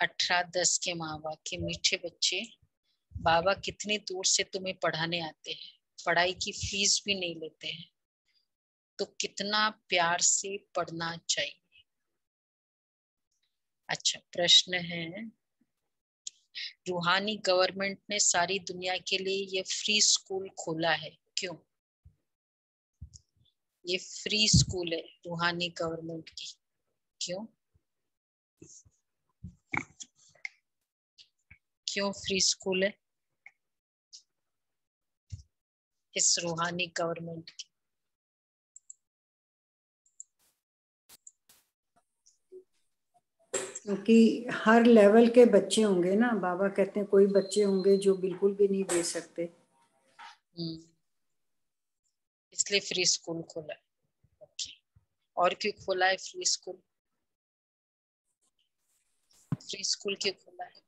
18-10 के माँ बाप के मीठे बच्चे, बाबा कितनी दूर से तुम्हें पढ़ाने आते हैं, पढ़ाई की फीस भी नहीं लेते हैं, तो कितना प्यार से पढ़ना चाहिए। अच्छा प्रश्न है, रूहानी गवर्नमेंट ने सारी दुनिया के लिए ये फ्री स्कूल खोला है, क्यों? ये फ्री स्कूल है रूहानी गवर्नमेंट की, क्यों? क्यों फ्री स्कूल है इस रूहानी गवर्नमेंट की? क्योंकि हर लेवल के बच्चे होंगे ना, बाबा कहते हैं कोई बच्चे होंगे जो बिल्कुल भी नहीं दे सकते, इसलिए फ्री स्कूल खोला है। ओके, और क्यों खोला है फ्री स्कूल? फ्री स्कूल क्यों खोला है?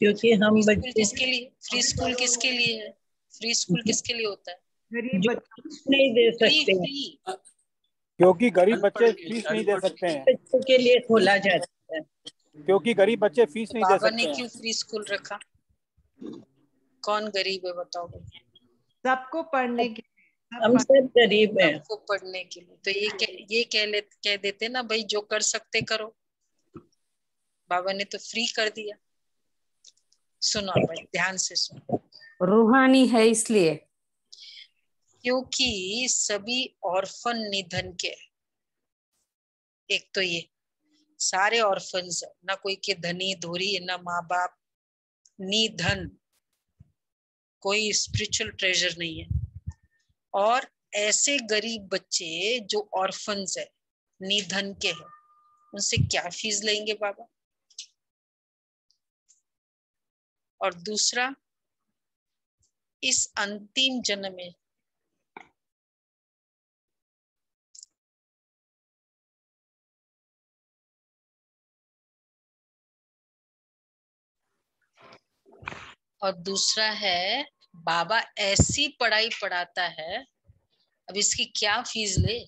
क्योंकि हम बच्चे किसके लिए, फ्री स्कूल किसके लिए है? फ्री स्कूल किसके लिए होता है? गरीब नहीं दे सकते फ्री, क्योंकि गरीब बच्चे फीस नहीं दे सकते हैं, बच्चों के लिए खोला जाता है। क्योंकि गरीब बच्चे फीस नहीं दे बाबा सकते ने हैं। क्यों फ्री स्कूल रखा? कौन गरीब है बताओ? सबको पढ़ने के लिए, हम सब गरीब हैं। सबको पढ़ने के लिए, तो ये कह देते ना भाई, जो कर सकते करो। बाबा ने तो फ्री कर दिया। सुनो भाई, ध्यान से सुनो। रूहानी है इसलिए, क्योंकि सभी ऑर्फन निधन के, एक तो ये सारे ऑर्फन्स, ना कोई के धनी धोरी, ना माँ बाप, निधन, कोई स्पिरिचुअल ट्रेजर नहीं है। और ऐसे गरीब बच्चे जो ऑर्फन्स है, निधन के हैं, उनसे क्या फीस लेंगे बाबा? और दूसरा, इस अंतिम जन्म में और दूसरा है, बाबा ऐसी पढ़ाई पढ़ाता है, अब इसकी क्या फीस ले?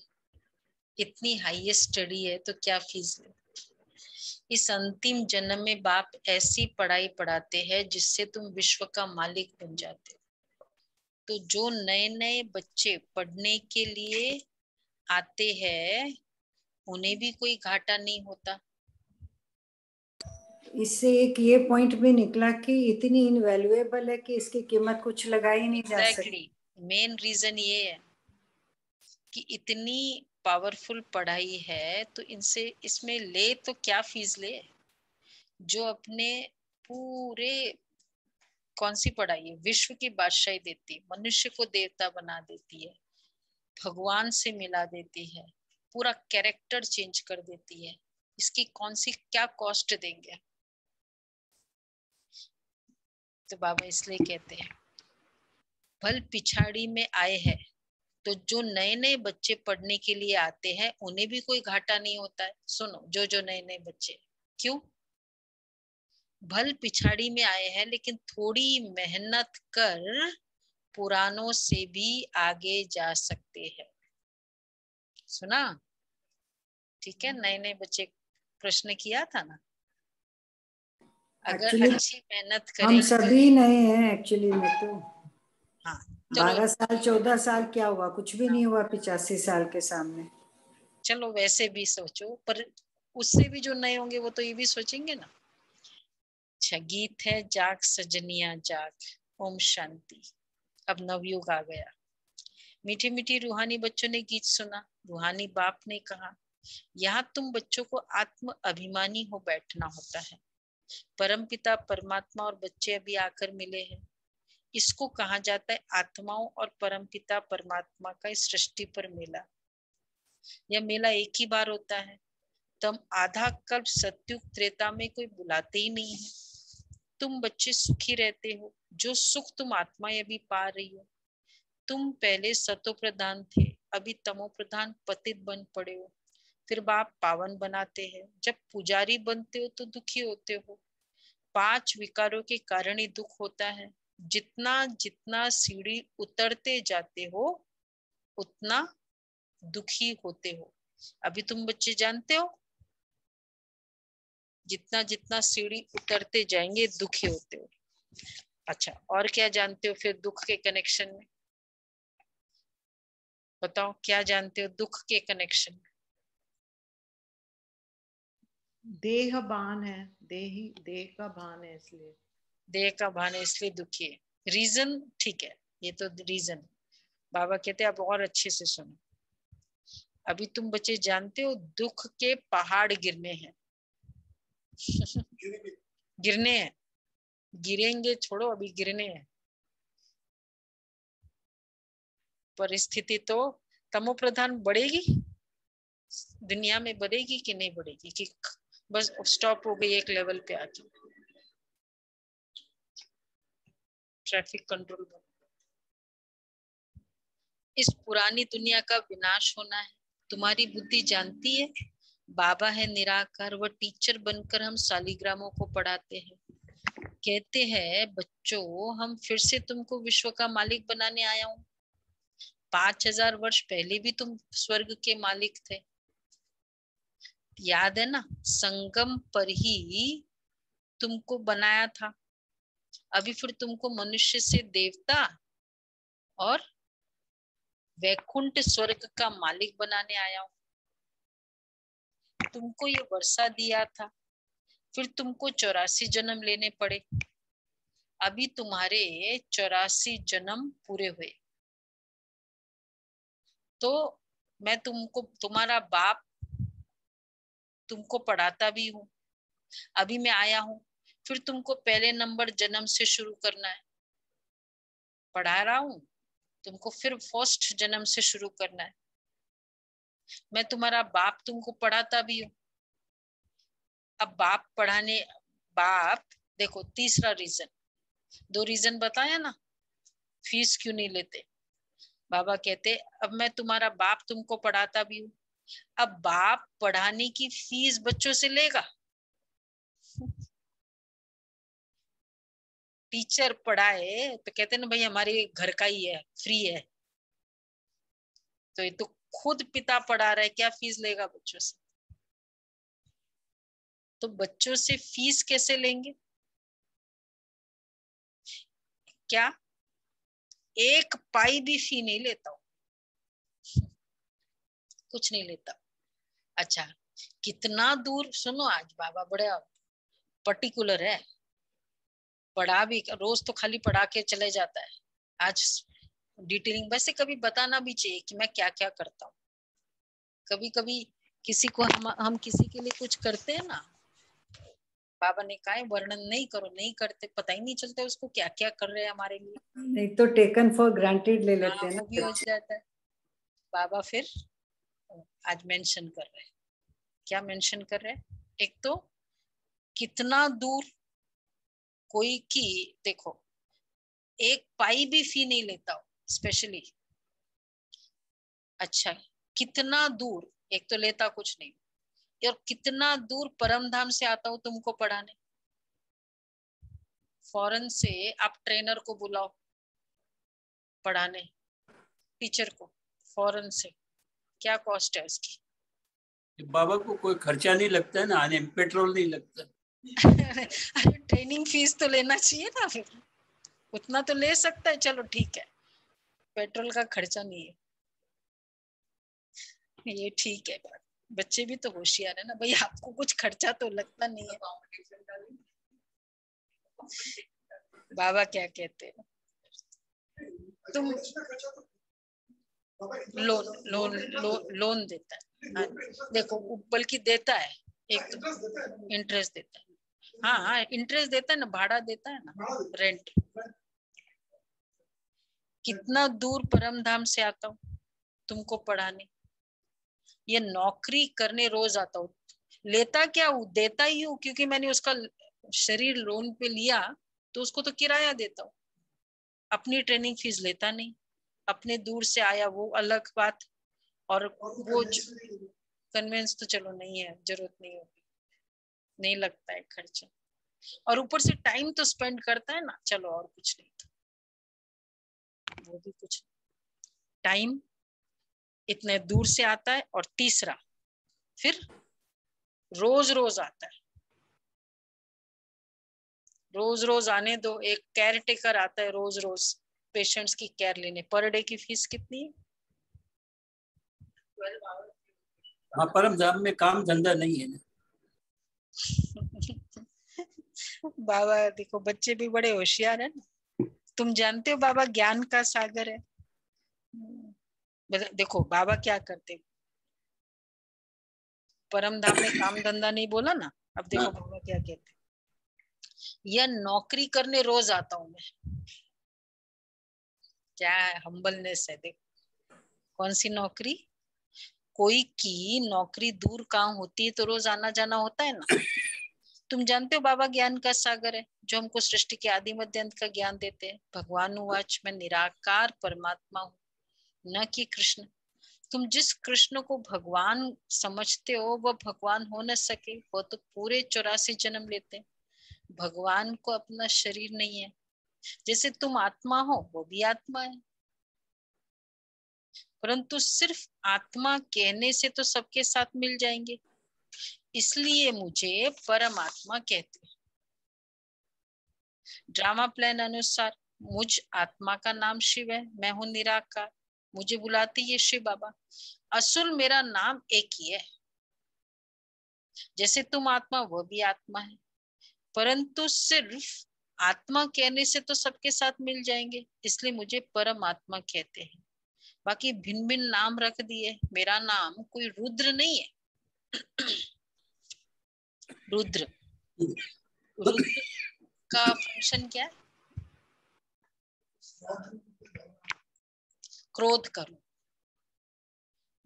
इतनी हाईएस्ट स्टडी है तो क्या फीस ले? इस अंतिम जन्म में बाप ऐसी पढ़ाई पढ़ाते हैं जिससे तुम विश्व का मालिक बन जाते हो। तो जो नए नए बच्चे पढ़ने के लिए आते हैं, उन्हें भी कोई घाटा नहीं होता। इससे एक ये पॉइंट भी निकला कि इतनी इनवैल्यूएबल है कि इसकी कीमत कुछ लगाई नहीं जा सकती। मेन रीजन ये है कि इतनी पावरफुल पढ़ाई है, तो इनसे इसमें ले तो क्या फीस ले? जो अपने पूरे, कौन सी पढ़ाई है? विश्व की बादशाही देती, मनुष्य को देवता बना देती है, भगवान से मिला देती है, पूरा कैरेक्टर चेंज कर देती है। इसकी कौन सी क्या कॉस्ट देंगे? तो बाबा इसलिए कहते हैं, भल पिछाड़ी में आए हैं, तो जो नए नए बच्चे पढ़ने के लिए आते हैं उन्हें भी कोई घाटा नहीं होता है। सुनो, जो नए नए बच्चे, क्यों? भल पिछाड़ी में आए हैं, लेकिन थोड़ी मेहनत कर पुरानों से भी आगे जा सकते हैं। सुना? ठीक है, नए नए बच्चे प्रश्न किया था ना, अगर अच्छी मेहनत करें। हम सभी नए हैं एक्चुअली में तो। हाँ, 12 साल 14 साल क्या हुआ? कुछ भी नहीं हुआ 85 साल के सामने। चलो वैसे भी सोचो, पर उससे भी जो नए होंगे वो तो ये भी सोचेंगे ना। अच्छा, गीत है जाग सजनिया जाग, ओम शांति। अब नवयुग आ गया। मीठी मीठी रूहानी बच्चों ने गीत सुना। रूहानी बाप ने कहा, यहाँ तुम बच्चों को आत्म अभिमानी हो बैठना होता है। परमपिता परमात्मा और बच्चे अभी आकर मिले हैं। इसको कहा जाता है आत्माओं और परमपिता परमात्मा का इस सृष्टि पर मेला। यह मेला एक ही बार होता है। तुम आधा कल्प सत्युग त्रेता में कोई बुलाते ही नहीं है। तुम बच्चे सुखी रहते हो, जो सुख तुम आत्मा अभी पा रही हो। तुम पहले सतो प्रधान थे, अभी तमो प्रधान पतित बन पड़े हो। फिर बाप पावन बनाते हैं। जब पुजारी बनते हो तो दुखी होते हो। 5 विकारों के कारण ही दुख होता है। जितना जितना सीढ़ी उतरते जाते हो उतना दुखी होते हो। अभी तुम बच्चे जानते हो, जितना जितना सीढ़ी उतरते जाएंगे दुखी होते हो। अच्छा, और क्या जानते हो फिर दुख के कनेक्शन में? बताओ क्या जानते हो दुख के कनेक्शन में? देह भान है, देह का भान है, इसलिए देह का भान है इसलिए दुखी है। रीजन ठीक है, ये तो रीजन। बाबा कहते हैं आप और अच्छे से सुनो। अभी तुम बच्चे जानते हो दुख के पहाड़ गिरने हैं। गिरने हैं, गिरेंगे छोड़ो, अभी गिरने हैं। परिस्थिति तो तमो प्रधान बढ़ेगी, दुनिया में बढ़ेगी कि नहीं बढ़ेगी, कि बस स्टॉप हो गई एक लेवल पे आके? Traffic control. इस पुरानी दुनिया का विनाश होना है। तुम्हारी बुद्धि जानती है बाबा है निराकार, वह टीचर बनकर हम शालिग्रामों को पढ़ाते हैं। कहते हैं बच्चों हम फिर से तुमको विश्व का मालिक बनाने आया हूँ। 5000 वर्ष पहले भी तुम स्वर्ग के मालिक थे, याद है ना? संगम पर ही तुमको बनाया था। अभी फिर तुमको मनुष्य से देवता और वैकुंठ स्वर्ग का मालिक बनाने आया हूँ। तुमको ये वर्षा दिया था, फिर तुमको 84 जन्म लेने पड़े। अभी तुम्हारे 84 जन्म पूरे हुए, तो मैं तुमको तुम्हारा बाप तुमको पढ़ाता भी हूँ। अभी मैं आया हूँ, फिर तुमको पहले नंबर जन्म से शुरू करना है। पढ़ा रहा हूँ तुमको, फिर फर्स्ट जन्म से शुरू करना है। मैं तुम्हारा बाप तुमको पढ़ाता भी हूँ। अब बाप देखो, तीसरा रीजन, 2 रीजन बताया ना फीस क्यों नहीं लेते। बाबा कहते अब मैं तुम्हारा बाप तुमको पढ़ाता भी हूँ। अब बाप पढ़ाने की फीस बच्चों से लेगा? टीचर पढ़ाए तो कहते ना भाई हमारे घर का ही है, फ्री है। तो ये तो खुद पिता पढ़ा रहा है, क्या फीस लेगा बच्चों से? तो बच्चों से फीस कैसे लेंगे? क्या एक पाई भी फी नहीं लेता हूं, कुछ नहीं लेता। अच्छा, कितना दूर सुनो, आज बाबा बड़ा पर्टिकुलर है। पढ़ा भी, रोज तो खाली पढ़ा के चले जाता है, आज डिटेलिंग। वैसे कभी बताना भी चाहिए कि मैं क्या क्या करता हूँ। कभी कभी किसी को हम किसी के लिए कुछ करते हैं ना, बाबा ने कहा वर्णन नहीं करो, नहीं करते, पता ही नहीं चलता उसको क्या क्या कर रहे हैं हमारे लिए। नहीं तो टेकन फॉर ग्रांटेड ले लेते हैं ना, वो भी हो जाता है। बाबा फिर आज मेंशन कर रहे हैं, क्या मेंशन कर रहे हैं? एक तो कितना दूर कोई की, देखो एक पाई भी फी नहीं लेता हूं स्पेशली। अच्छा, कितना दूर, एक तो लेता कुछ नहीं, और कितना दूर परम धाम से आता हूं तुमको पढ़ाने। फॉरेन से आप ट्रेनर को बुलाओ पढ़ाने, टीचर को, फॉरेन से, क्या कॉस्ट है उसकी? बाबा को कोई खर्चा नहीं लगता है ना, आने में पेट्रोल नहीं लगता। अरे ट्रेनिंग फीस तो लेना चाहिए ना, फिर उतना तो ले सकता है। चलो ठीक है, पेट्रोल का खर्चा नहीं है, ये ठीक है बात। बच्चे भी तो होशियार है ना भाई, आपको कुछ खर्चा तो लगता नहीं है। बाबा क्या कहते हैं, तुम लोन देता है। हाँ, देखो बल्कि देता है, एक तो इंटरेस्ट देता है। हाँ इंटरेस्ट देता है ना, भाड़ा देता है ना, रेंट। कितना दूर परम धाम से आता हूँ तुमको पढ़ाने, ये नौकरी करने रोज आता हूँ। लेता क्या हूँ, देता ही हूँ, क्योंकि मैंने उसका शरीर लोन पे लिया तो उसको तो किराया देता हूँ, अपनी ट्रेनिंग फीस लेता नहीं। अपने दूर से आया वो अलग बात, और वो कन्वेंस तो चलो नहीं है, जरूरत नहीं होगी, नहीं लगता है खर्चा, और ऊपर से टाइम तो स्पेंड करता है ना, चलो और कुछ नहीं तो वो भी कुछ टाइम इतने दूर से आता है। और तीसरा फिर रोज रोज आता है, रोज रोज आने दो, एक केयर टेकर आता है रोज रोज पेशेंट्स की केयर लेने, पर डे की फीस कितनी है? हाँ, परम धाम में काम धंधा नहीं है ना। बाबा देखो बच्चे भी बड़े होशियार है ना। तुम जानते हो बाबा ज्ञान का सागर है। देखो बाबा क्या करते, परम धाम में काम धंधा नहीं बोला ना। अब देखो बाबा क्या कहते, यह नौकरी करने रोज आता हूं मैं। क्या हम्बलनेस है देखो। कौन सी नौकरी? कोई की नौकरी दूर कहाँ होती है तो रोज आना जाना होता है ना। तुम जानते हो बाबा ज्ञान का सागर है, जो हमको सृष्टि के आदि मध्य अंत का ज्ञान देते हैं। भगवान उवाच, मैं निराकार परमात्मा हूँ, न कि कृष्ण। तुम जिस कृष्ण को भगवान समझते हो वह भगवान हो न सके, वो तो पूरे 84 जन्म लेते हैं। भगवान को अपना शरीर नहीं है। जैसे तुम आत्मा हो वो भी आत्मा है, परंतु सिर्फ आत्मा कहने से तो सबके साथ मिल जाएंगे, इसलिए मुझे परमात्मा कहते हैं। ड्रामा प्लान अनुसार मुझ आत्मा का नाम शिव है, मैं हूं निराकार, मुझे बुलाते ये शिव बाबा। असल मेरा नाम एक ही है। जैसे तुम आत्मा वो भी आत्मा है, परंतु सिर्फ आत्मा कहने से तो सबके साथ मिल जाएंगे, इसलिए मुझे परमात्मा कहते हैं। बाकी भिन्न भिन्न नाम रख दिए। मेरा नाम कोई रुद्र नहीं है। रुद्र का फंक्शन क्या है? क्रोध करो।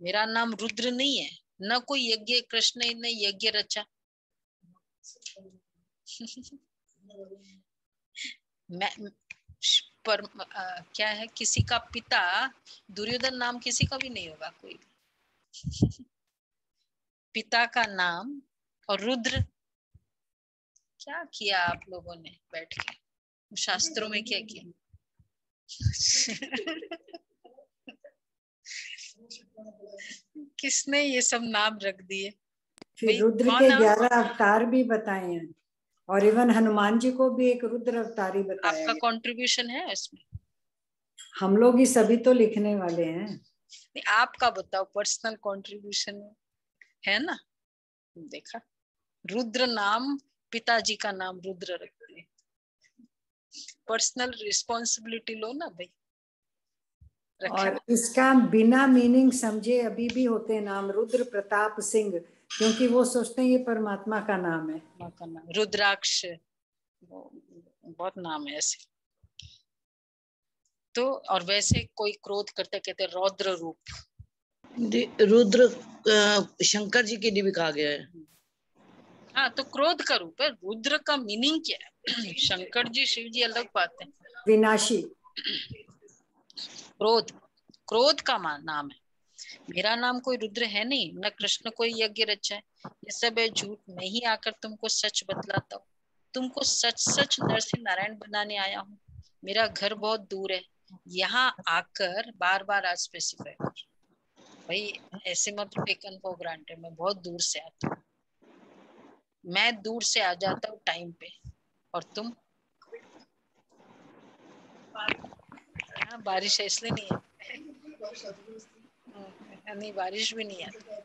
मेरा नाम रुद्र नहीं है, न कोई यज्ञ कृष्ण ने यज्ञ रचा। मैं पर क्या है, किसी का पिता दुर्योधन नाम किसी का भी नहीं होगा कोई। पिता का नाम और रुद्र। क्या किया आप लोगों ने बैठ के शास्त्रों में, क्या किया? किसने ये सब नाम रख दिए? फिर रुद्र के 11 अवतार भी बताए हैं, और इवन हनुमान जी को भी एक रुद्र अवतार ही बताया आपका है। कंट्रीब्यूशन है इसमें? हम लोग ही सभी तो लिखने वाले हैं। आपका बताओ, पर्सनल कंट्रीब्यूशन है ना। देखा, रुद्र नाम, पिताजी का नाम रुद्र रखते हैं। पर्सनल रिस्पॉन्सिबिलिटी लो ना भाई। और इसका बिना मीनिंग समझे अभी भी होते हैं नाम, रुद्र प्रताप सिंह, क्योंकि वो सोचते हैं ये परमात्मा का नाम है। का नाम रुद्राक्ष, बहुत नाम है ऐसे। तो और वैसे कोई क्रोध करते कहते रौद्र रूप। रुद्र शंकर जी के लिए भी कहा गया है। हाँ, तो क्रोध का रूप है। रुद्र का मीनिंग क्या है? शंकर जी शिव जी अलग बात है। विनाशी। क्रोध, क्रोध का नाम है। मेरा नाम कोई रुद्र है नहीं, न कृष्ण कोई यज्ञ रचा है। ये सब है झूठ। मैं ही आकर तुमको सच बतलाता हूँ। तुमको सच सच नरसिंह नारायण बनाने आया हूँ। मेरा घर बहुत दूर है, यहाँ आकर बार बार आज स्पेसिफाई कर भाई, ऐसे मत टेकन फॉर ग्रांटेड। मैं बहुत दूर से आता हूँ, मैं दूर से आ जाता हूँ टाइम पे, और तुम बारिश है इसलिए नहीं है। नहीं, बारिश भी नहीं आती।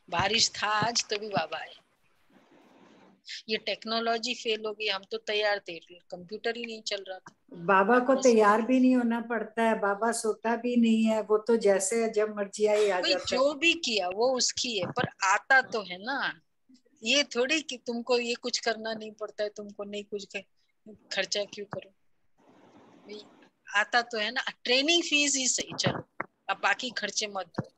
बारिश था आज तो भी बाबा आए। ये टेक्नोलॉजी फेल हो गई। हम तो तैयार थे, कंप्यूटर ही नहीं चल रहा था। बाबा को तैयार भी नहीं होना पड़ता है, बाबा सोता भी नहीं है, वो तो जैसे जब मर्जी आई आ जाता है। जो भी किया वो उसकी है, पर आता तो है ना। ये थोड़ी कि तुमको ये कुछ करना नहीं पड़ता है, तुमको नहीं कुछ खर्चा क्यों करो। आता तो है ना। ट्रेनिंग फीस ही सही, चलो अब बाकी खर्चे मत दो।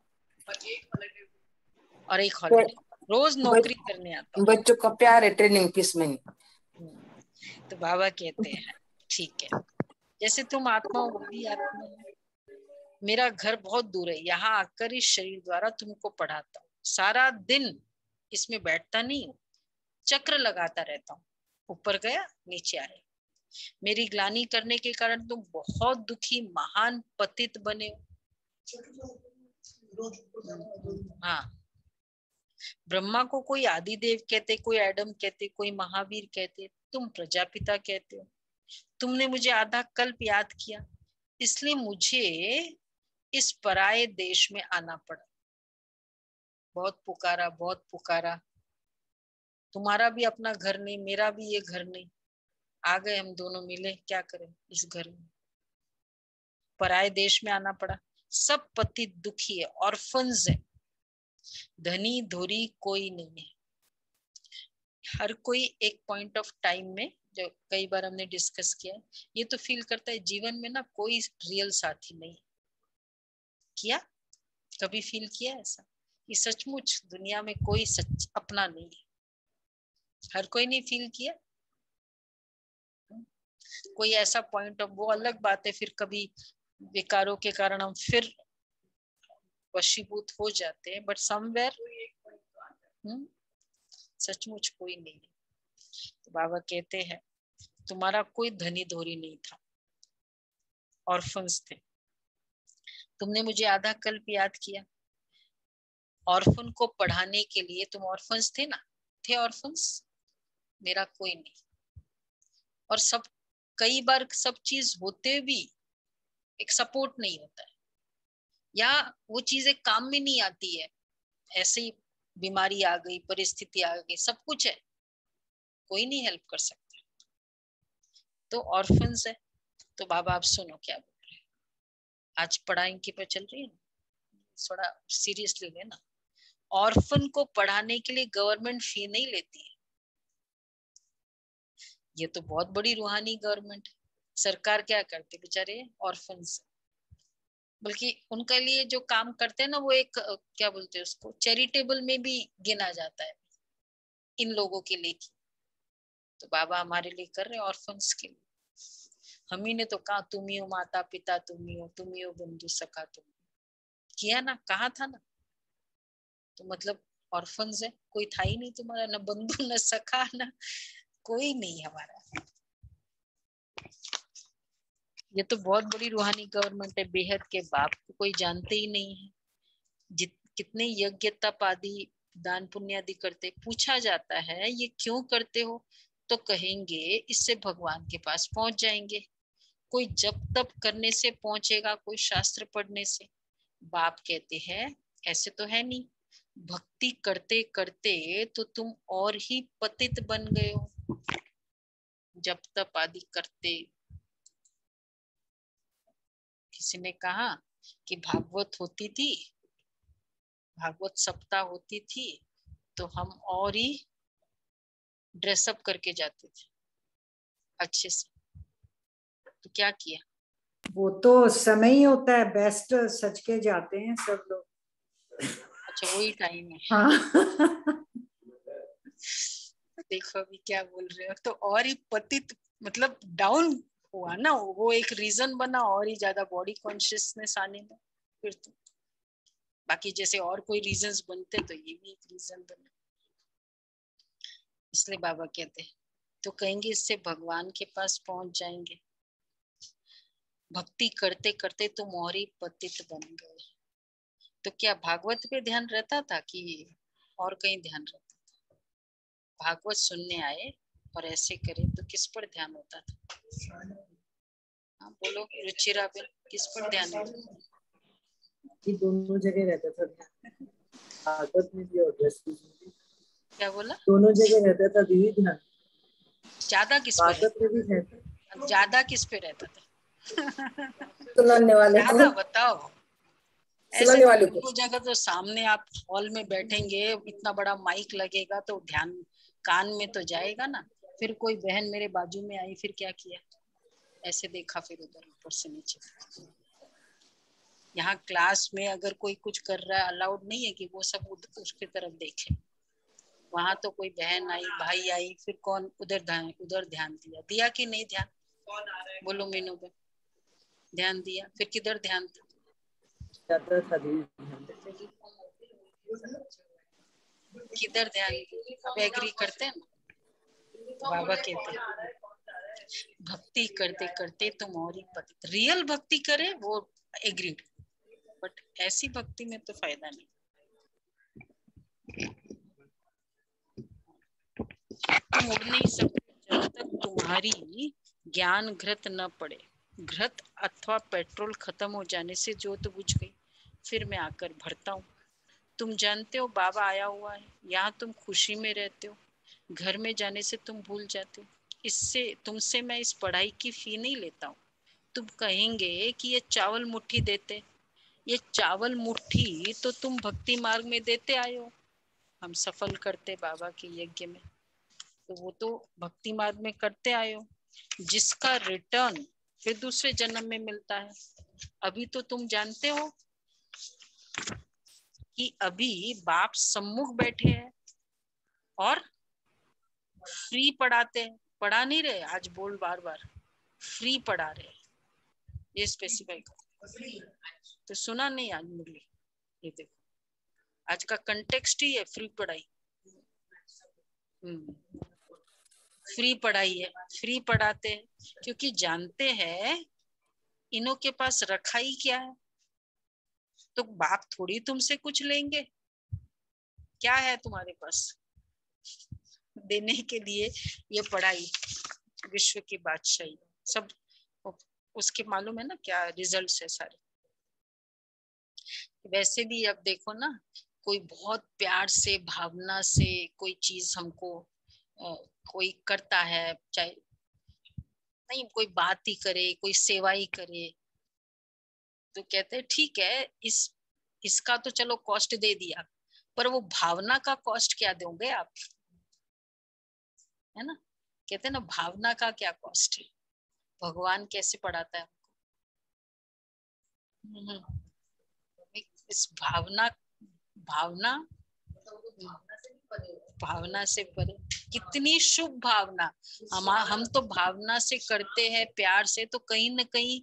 और एक हॉलिडे, रोज नौकरी करने आता हूँ। बच्चों का प्यार है ट्रेनिंग फीस में। तो बाबा कहते हैं ठीक है, जैसे तुम आत्मा हो वो भी आत्मा है। मेरा घर बहुत दूर है, यहाँ आकर इस शरीर द्वारा तुमको पढ़ाता हूँ। सारा दिन इसमें बैठता नहीं हूँ, चक्र लगाता रहता हूँ। ऊपर गया नीचे आया। मेरी ग्लानि करने के कारण तुम बहुत दुखी महान पतित बने हो। हाँ, ब्रह्मा को कोई आदिदेव कहते, कोई एडम कहते, कोई महावीर कहते, तुम प्रजापिता कहते हो। तुमने मुझे आधा कल्प याद किया, इसलिए मुझे इस पराये देश में आना पड़ा। बहुत पुकारा, बहुत पुकारा, तुम्हारा भी अपना घर नहीं, मेरा भी ये घर नहीं, आ गए हम दोनों मिले, क्या करें इस घर में। पराये देश में आना पड़ा। सब पति दुखी है, ऑर्फन्स है, धनी धोरी कोई नहीं है। हर कोई एक पॉइंट ऑफ टाइम में, जो कई बार हमने डिस्कस किया, ये तो फील करता है जीवन में ना कोई रियल साथी नहीं। किया कभी फील किया ऐसा कि सचमुच दुनिया में कोई सच अपना नहीं है? हर कोई नहीं फील किया? कोई ऐसा पॉइंट ऑफ, वो अलग बात है, फिर कभी विकारों के कारण हम फिर वशीभूत हो जाते हैं, बट समवेयर सचमुच कोई नहीं है। तो बाबा कहते हैं तुम्हारा कोई धनी धोरी नहीं था, ऑर्फन्स थे। तुमने मुझे आधा कल्प याद किया। ऑर्फन को पढ़ाने के लिए तुम ऑर्फन्स थे ना, थे ऑर्फन्स, मेरा कोई नहीं। और सब कई बार सब चीज होते भी एक सपोर्ट नहीं होता है, या वो चीजें काम में नहीं आती है, ऐसे ही बीमारी आ गई, परिस्थिति आ गई, सब कुछ है, कोई नहीं हेल्प कर सकता। तो ऑर्फन्स है। तो बाबा आप सुनो क्या बोल रहे हैं। आज पढ़ाई की पर चल रही है ना, थोड़ा सीरियसली लेना। ऑर्फन को पढ़ाने के लिए गवर्नमेंट फी नहीं लेती है। ये तो बहुत बड़ी रूहानी गवर्नमेंट है। सरकार क्या करती बेचारे ऑर्फन्स, बल्कि उनके लिए जो काम करते हैं ना, वो एक क्या बोलते हैं उसको, चैरिटेबल में भी गिना जाता है इन लोगों के लिए। तो बाबा हमारे लिए कर रहे हैं ऑर्फन्स के लिए। हम ही ने तो कहा तुम ही हो माता पिता, तुम ही हो बंधु सखा, तुम किया ना, कहा था ना। तो मतलब ऑर्फन्स है, कोई था ही नहीं तुम्हारा, ना बंधु ना सखा, ना कोई नहीं हमारा। ये तो बहुत बड़ी रूहानी गवर्नमेंट है। बेहद के बाप को कोई जानते ही नहीं है। कितने यज्ञ तप आदि दान पुण्य आदि करते, पूछा जाता है ये क्यों करते हो, तो कहेंगे इससे भगवान के पास पहुंच जाएंगे। कोई जप तप करने से पहुंचेगा, कोई शास्त्र पढ़ने से? बाप कहते हैं ऐसे तो है नहीं। भक्ति करते करते तो तुम और ही पतित बन गए हो। जप तप आदि करते, किसी ने कहा कि भागवत होती थी, भागवत सप्ताह होती थी, तो हम और ही ड्रेसअप करके जाते थे अच्छे से। तो क्या किया? वो तो समय ही होता है, बेस्ट सच के जाते हैं सब लोग। अच्छा वही टाइम है। हाँ। देखो अभी क्या बोल रहे हो। तो और ही पतित मतलब डाउन हुआ ना, वो एक रीजन बना और ही ज्यादा बॉडी कॉन्शियसनेस आने में। फिर तो बाकी जैसे और कोई रीजंस बनते तो ये भी एक रीजन बना। इसलिए बाबा कहते हैं तो कहेंगे इससे भगवान के पास पहुंच जाएंगे। भक्ति करते करते तुम और ही पतित बन गए। तो क्या भागवत पे ध्यान रहता था कि और कहीं ध्यान रहता था? भागवत सुनने आए और ऐसे करे तो किस पर ध्यान होता था? हाँ बोलो रुचिरा बेन, किस पर ध्यान होता था? ये दोनों जगह रहता था ध्यान, भागवत में भी और ड्रेस में भी। क्या बोला? दोनों जगह रहता था दीदी ध्यान। ज्यादा किस पे भागवत में भी रहता, ज्यादा किस पे रहता था? सुनाने वाले को, ज्यादा बताओ। ऐसे सुनाने वाले को। वो जगह तो सामने आप हॉल में बैठेंगे, इतना बड़ा माइक लगेगा तो ध्यान कान में तो जाएगा ना। फिर कोई बहन मेरे बाजू में आई, फिर क्या किया? ऐसे देखा, फिर उधर ऊपर से नीचे। यहाँ क्लास में अगर कोई कुछ कर रहा है, अलाउड नहीं है कि वो सब उसकी तरफ देखे। वहां तो कोई बहन आई, भाई आई, फिर कौन उधर ध्यान दिया कि नहीं ध्यान? बोलो मीनू बहन, ध्यान दिया? फिर किधर ध्यान था? किधर ध्यान? अब एग्री करते हैं ना। बाबा कहते हैं भक्ति करते करते तुम और ही पतित। रियल भक्ति करे वो एग्रीड, बट ऐसी भक्ति में तो फायदा नहीं। तुम उड़ नहीं सकते, तक तुम्हारी ज्ञान घृत न पड़े, घृत अथवा पेट्रोल खत्म हो जाने से ज्योत बुझ गई, फिर मैं आकर भरता हूँ। तुम जानते हो बाबा आया हुआ है, यहाँ तुम खुशी में रहते हो, घर में जाने से तुम भूल जाते हो। इससे तुमसे मैं इस पढ़ाई की फी नहीं लेता हूँ। तुम कहेंगे कि ये चावल मुट्ठी देते, ये चावल मुट्ठी तो तुम भक्ति मार्ग में देते आए हो, हम सफल करते बाबा के यज्ञ में, तो वो तो भक्ति मार्ग में करते आए हो, जिसका रिटर्न फिर दूसरे जन्म में मिलता है। अभी तो तुम जानते हो कि अभी बाप सम्मुख बैठे हैं और फ्री पढ़ाते हैं, पढ़ा नहीं रहे, आज बोल बार बार फ्री पढ़ा रहे, ये स्पेसिफाई तो सुना नहीं आज मुरली। ये देखो आज का कंटेक्स्ट ही है फ्री पढ़ाई। फ्री पढ़ाई है, फ्री पढ़ाते हैं क्योंकि जानते हैं इनों के पास रखा ही क्या है, तो बाप थोड़ी तुमसे कुछ लेंगे, क्या है तुम्हारे पास देने के लिए। ये पढ़ाई विश्व की बादशाही सब उसके मालूम है ना क्या रिजल्ट्स है सारे। वैसे भी अब देखो ना, कोई बहुत प्यार से भावना से कोई चीज हमको कोई करता है, चाहे नहीं कोई बात ही करे, कोई सेवा ही करे, तो कहते हैं ठीक है, इसका तो चलो कॉस्ट दे दिया, पर वो भावना का कॉस्ट क्या दोगे आप, है ना। कहते हैं ना भावना का क्या कॉस्ट है, भगवान कैसे पढ़ाता है हमको। इस भावना से परे कितनी शुभ भावना, हम तो भावना से करते हैं प्यार से, तो कहीं न कहीं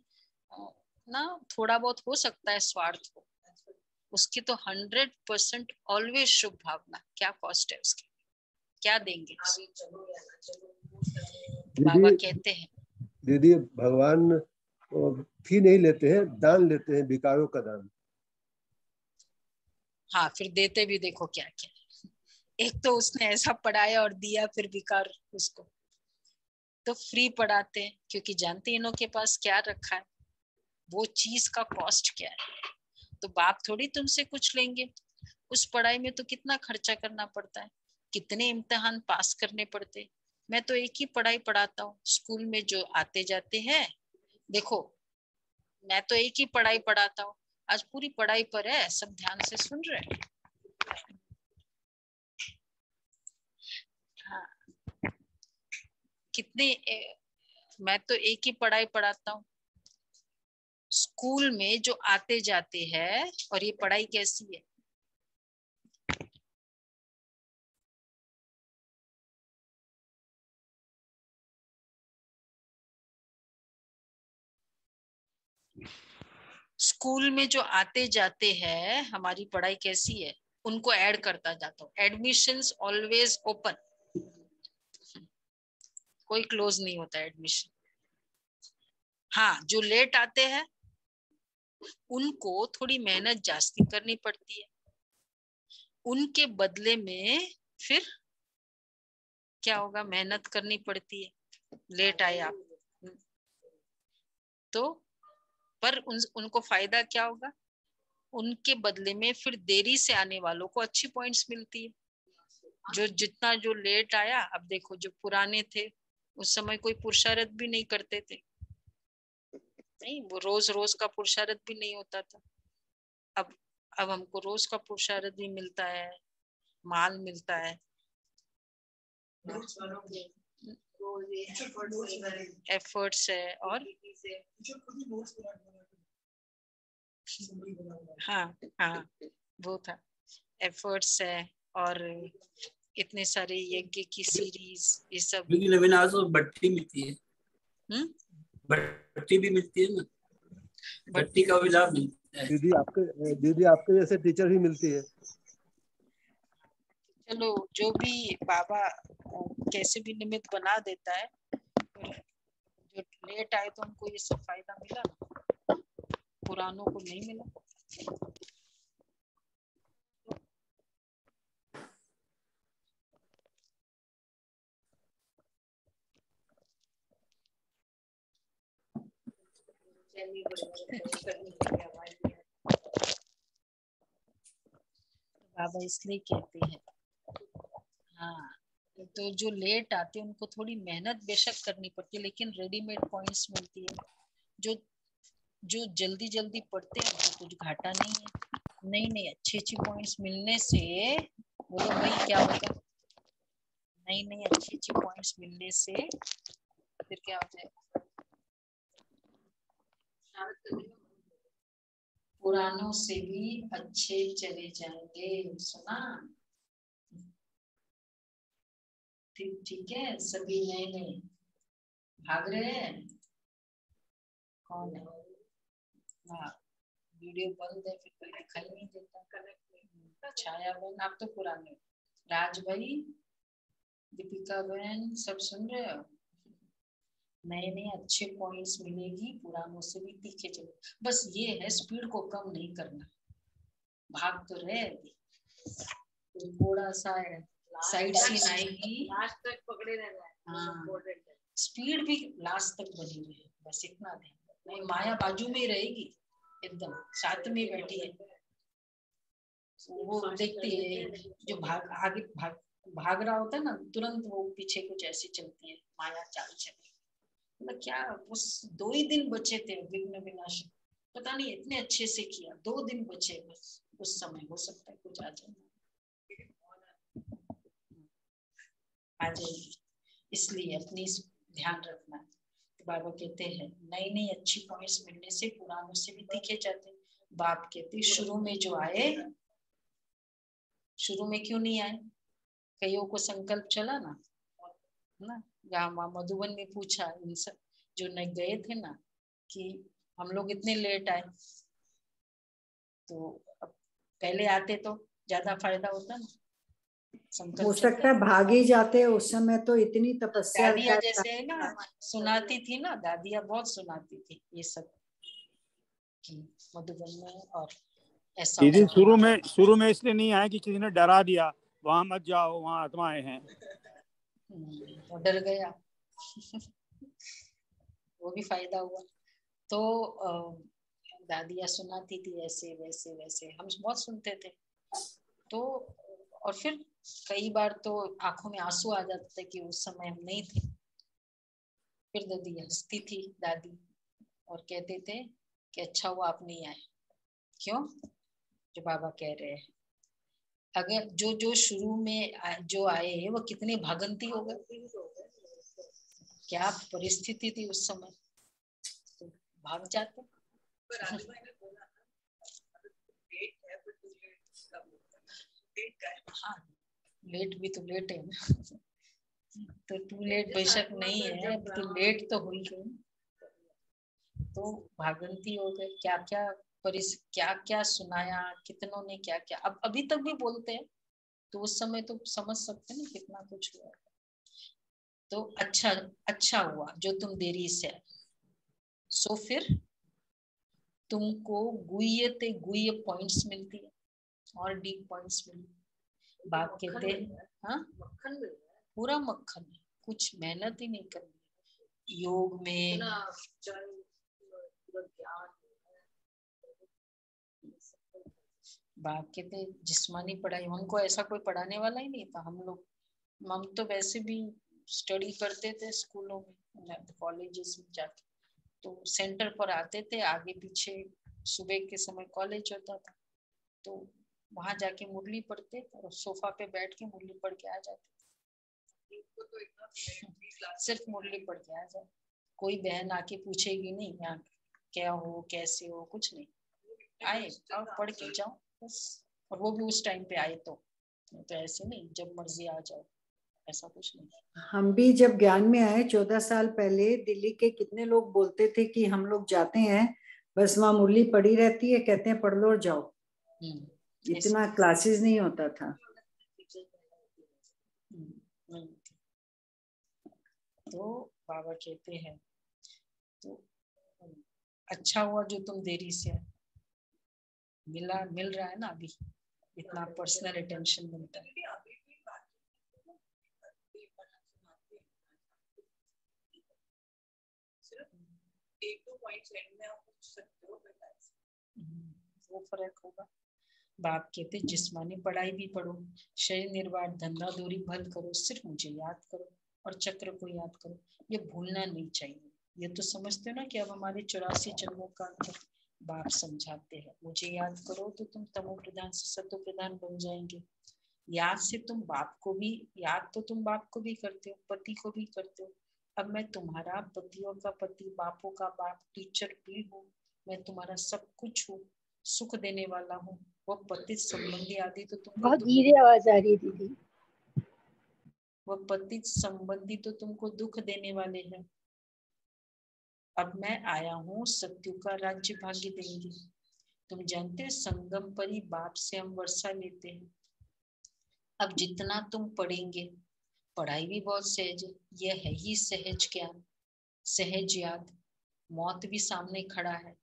ना थोड़ा बहुत हो सकता है स्वार्थ हो, उसकी तो 100% ऑलवेज शुभ भावना। क्या कॉस्ट है उसकी, क्या देंगे बाबा कहते हैं। दीदी भगवान फी नहीं लेते हैं, दान लेते हैं, भिखारियों का दान। हाँ फिर देते भी देखो क्या क्या, एक तो उसने ऐसा पढ़ाया और दिया, फिर भिखार उसको तो फ्री पढ़ाते हैं क्योंकि जानते इनों के पास क्या रखा है, वो चीज का कॉस्ट क्या है। तो बाप थोड़ी तुमसे कुछ लेंगे, उस पढ़ाई में तो कितना खर्चा करना पड़ता है, कितने इम्तिहान पास करने पड़ते। मैं तो एक ही पढ़ाई पढ़ाता हूँ स्कूल में, जो आते जाते हैं देखो मैं तो एक ही पढ़ाई पढ़ाता हूँ, आज पूरी पढ़ाई पर है, सब ध्यान से सुन रहे हैं। हाँ मैं तो एक ही पढ़ाई पढ़ाता हूँ स्कूल में, जो आते जाते हैं। और ये पढ़ाई कैसी है, स्कूल में जो आते जाते हैं हमारी पढ़ाई कैसी है, उनको ऐड करता जाता हूँ। एडमिशंस ऑलवेज ओपन, कोई क्लोज नहीं होता एडमिशन। हाँ जो लेट आते हैं उनको थोड़ी मेहनत जास्ती करनी पड़ती है, उनके बदले में फिर क्या होगा, मेहनत करनी पड़ती है। लेट आए आप तो, पर उनको फायदा क्या होगा, उनके बदले में फिर देरी से आने वालों को अच्छी पॉइंट्स मिलती है। जो जितना जो लेट आया, अब देखो जो पुराने थे उस समय कोई पुरुषार्थ भी नहीं करते थे, नहीं वो रोज रोज का पुरुषार्थ भी नहीं होता था। अब हमको रोज का पुरुषार्थ भी मिलता है, माल मिलता है, एफर्ट्स है और हाँ वो था, एफर्ट्स है और इतने सारे यज्ञ की सीरीज, ये सब। लेकिन अविनाश भट्टी मिलती है, भट्टी भी मिलती है ना, भट्टी का भी लाभ मिलता है। दीदी आपके जैसे टीचर भी मिलती है। चलो जो भी बाबा कैसे भी निमित्त बना देता है, जो लेट आए तो हमको ये सब फायदा मिला, पुरानों को नहीं मिला। बाबा इसलिए कहते हैं, हाँ, तो जो लेट आते हैं उनको थोड़ी मेहनत बेशक करनी पड़ती है, लेकिन रेडीमेड पॉइंट्स मिलती है। जो जल्दी जल्दी पढ़ते हैं उनको कुछ घाटा नहीं है। नहीं अच्छी पॉइंट्स मिलने से, बोलो भाई क्या होगा, नहीं अच्छी पॉइंट्स मिलने से फिर क्या हो जाएगा, पुरानों से भी अच्छे चले जाएंगे। सुना? ठीक है, सभी नए भाग रहे हैं। कौन है? हाँ, वीडियो बंद है, फिर कोई दिखाई नहीं देता। छाया बहन, आप तो पुराने। राज भाई, दीपिका बहन, सब सुन रहे हो? नए अच्छे पॉइंट्स मिलेगी, पुरानों से भी तीखे चले। बस ये है, स्पीड को कम नहीं करना। भाग तो रहे, तो थोड़ा सा साइड सीन आएगी, लास्ट तक पकड़े रहना है। हाँ, स्पीड भी लास्ट तक बनी रहे, बस इतना ध्यान। नहीं, माया बाजू में रहेगी, एकदम साथ में बैठी है, वो देखती है। जो भाग रहा होता है ना, तुरंत वो पीछे कुछ ऐसी चलती है, माया चाल चली। मतलब क्या, उस 2 ही दिन बचे थे विघ्न विनाशक, पता नहीं इतने अच्छे से किया। 2 दिन बचे बस, उस समय हो सकता है कुछ आ जाए, इसलिए अपनी ध्यान रखना। तो बाबा कहते हैं नई अच्छी पॉइंट्स मिलने से पुरानों से भी दिखे जाते। बाप कहते शुरू में जो आए, शुरू में क्यों नहीं आए? कईयों को संकल्प चला ना, यहाँ मधुबन में पूछा, इन सब जो न गए थे ना, कि हम लोग इतने लेट आए, तो पहले आते तो ज्यादा फायदा होता ना। हो सकता है भागे जाते, उस समय तो इतनी तपस्या दादिया जैसे है ना, सुनाती थी ना, दादिया बहुत सुनाती थी ये सब कि मधुबन में। और ऐसा दीदी शुरू में इसलिए नहीं आए कि किसी ने डरा दिया, वहां मत जाओ, वहां आत्माएं हैं, वो डर गया। वो भी फायदा हुआ। तो दादिया सुनाती थी ऐसे वैसे वैसे, हम बहुत सुनते थे। तो और फिर कई बार तो आंखों में आंसू आ जाते थे कि उस समय हम नहीं थे। फिर दादी हंसती थी दादी, और कहते थे कि अच्छा हुआ आप नहीं आए। क्यों? जो बाबा कह रहे हैं, अगर जो शुरू में जो आए वो कितने भागंती हो गए, क्या परिस्थिति थी उस समय, तो भाग जाते। हाँ, लेट भी तो लेट है ना, तो टू लेट बेशक नहीं है, तो लेट तो हुई गई। तो भागंती हो गए, क्या क्या सुनाया, कितनों ने क्या क्या, अब अभी तक भी बोलते हैं। तो उस समय तो समझ सकते हैं ना कितना कुछ हुआ। तो अच्छा हुआ जो तुम देरी से आए। सो फिर तुमको गुह्य पॉइंट्स मिलती है, और डीप पॉइंट्स मिलती। बाप कहते हैं हाँ, पूरा मक्खन है, कुछ मेहनत ही नहीं करनी। योग में बाप कहते जिस्मानी पढ़ाई, हमको ऐसा कोई पढ़ाने वाला ही नहीं था। हम तो वैसे भी स्टडी करते थे स्कूलों में, कॉलेजेस में जाके, तो सेंटर पर आते थे, आगे पीछे सुबह के समय कॉलेज होता था, तो वहां जाके मुरली पढ़ते और सोफा पे बैठ के मुरली पढ़ के आ जाते। सिर्फ मुरली पढ़ के आ जाए, कोई बहन आके पूछेगी नहीं यहाँ क्या हो कैसे हो, कुछ नहीं, आए और पढ़ के जाओ बस। और वो भी उस टाइम पे आए तो ऐसे नहीं जब मर्जी आ जाओ, ऐसा कुछ नहीं। हम भी जब ज्ञान में आए 14 साल पहले, दिल्ली के कितने लोग बोलते थे कि हम लोग जाते हैं बस वहां मुरली पड़ी रहती है, कहते हैं पढ़ लो और जाओ। इतना क्लासेस नहीं होता था। तो बाबा कहते हैं तो अच्छा हुआ जो तुम देरी से मिल रहा है ना, अभी इतना पर्सनल अटेंशन मिलता है। एक दो पॉइंट्स एंड में आप पूछ सकते हो, वो फर्क होगा। बाप कहते जिस्मानी पढ़ाई भी पढ़ो, शरीर निर्वाह धंधा दूरी भल करो, सिर्फ मुझे याद करो और चक्र को याद करो, ये भूलना नहीं चाहिए। ये तो समझते हो ना कि अब हमारे 84 जन्मों का बाप समझाते हैं, मुझे याद करो तो तुम तमो प्रधान से सतो प्रधान बन जाएंगे। याद से तुम बाप को भी, याद तो तुम बाप को भी करते हो, पति को भी करते हो। अब मैं तुम्हारा पतियों का पति, बापों का बाप, टीचर भी हूँ, मैं तुम्हारा सब कुछ हूँ, सुख देने वाला हूँ। वो पति संबंधी आदि तो तुमको बहुत धीरे आवाज आ रही है दीदी। वो पति संबंधी तो तुमको दुख देने वाले हैं। अब मैं आया हूँ सत्यु का राज्य भाग्य देंगे। तुम जानते हो संगम परी बाप से हम वर्षा लेते हैं। अब जितना तुम पढ़ेंगे, पढ़ाई भी बहुत सहज है, ये है ही सहज ज्ञान, सहज याद। मौत भी सामने खड़ा है।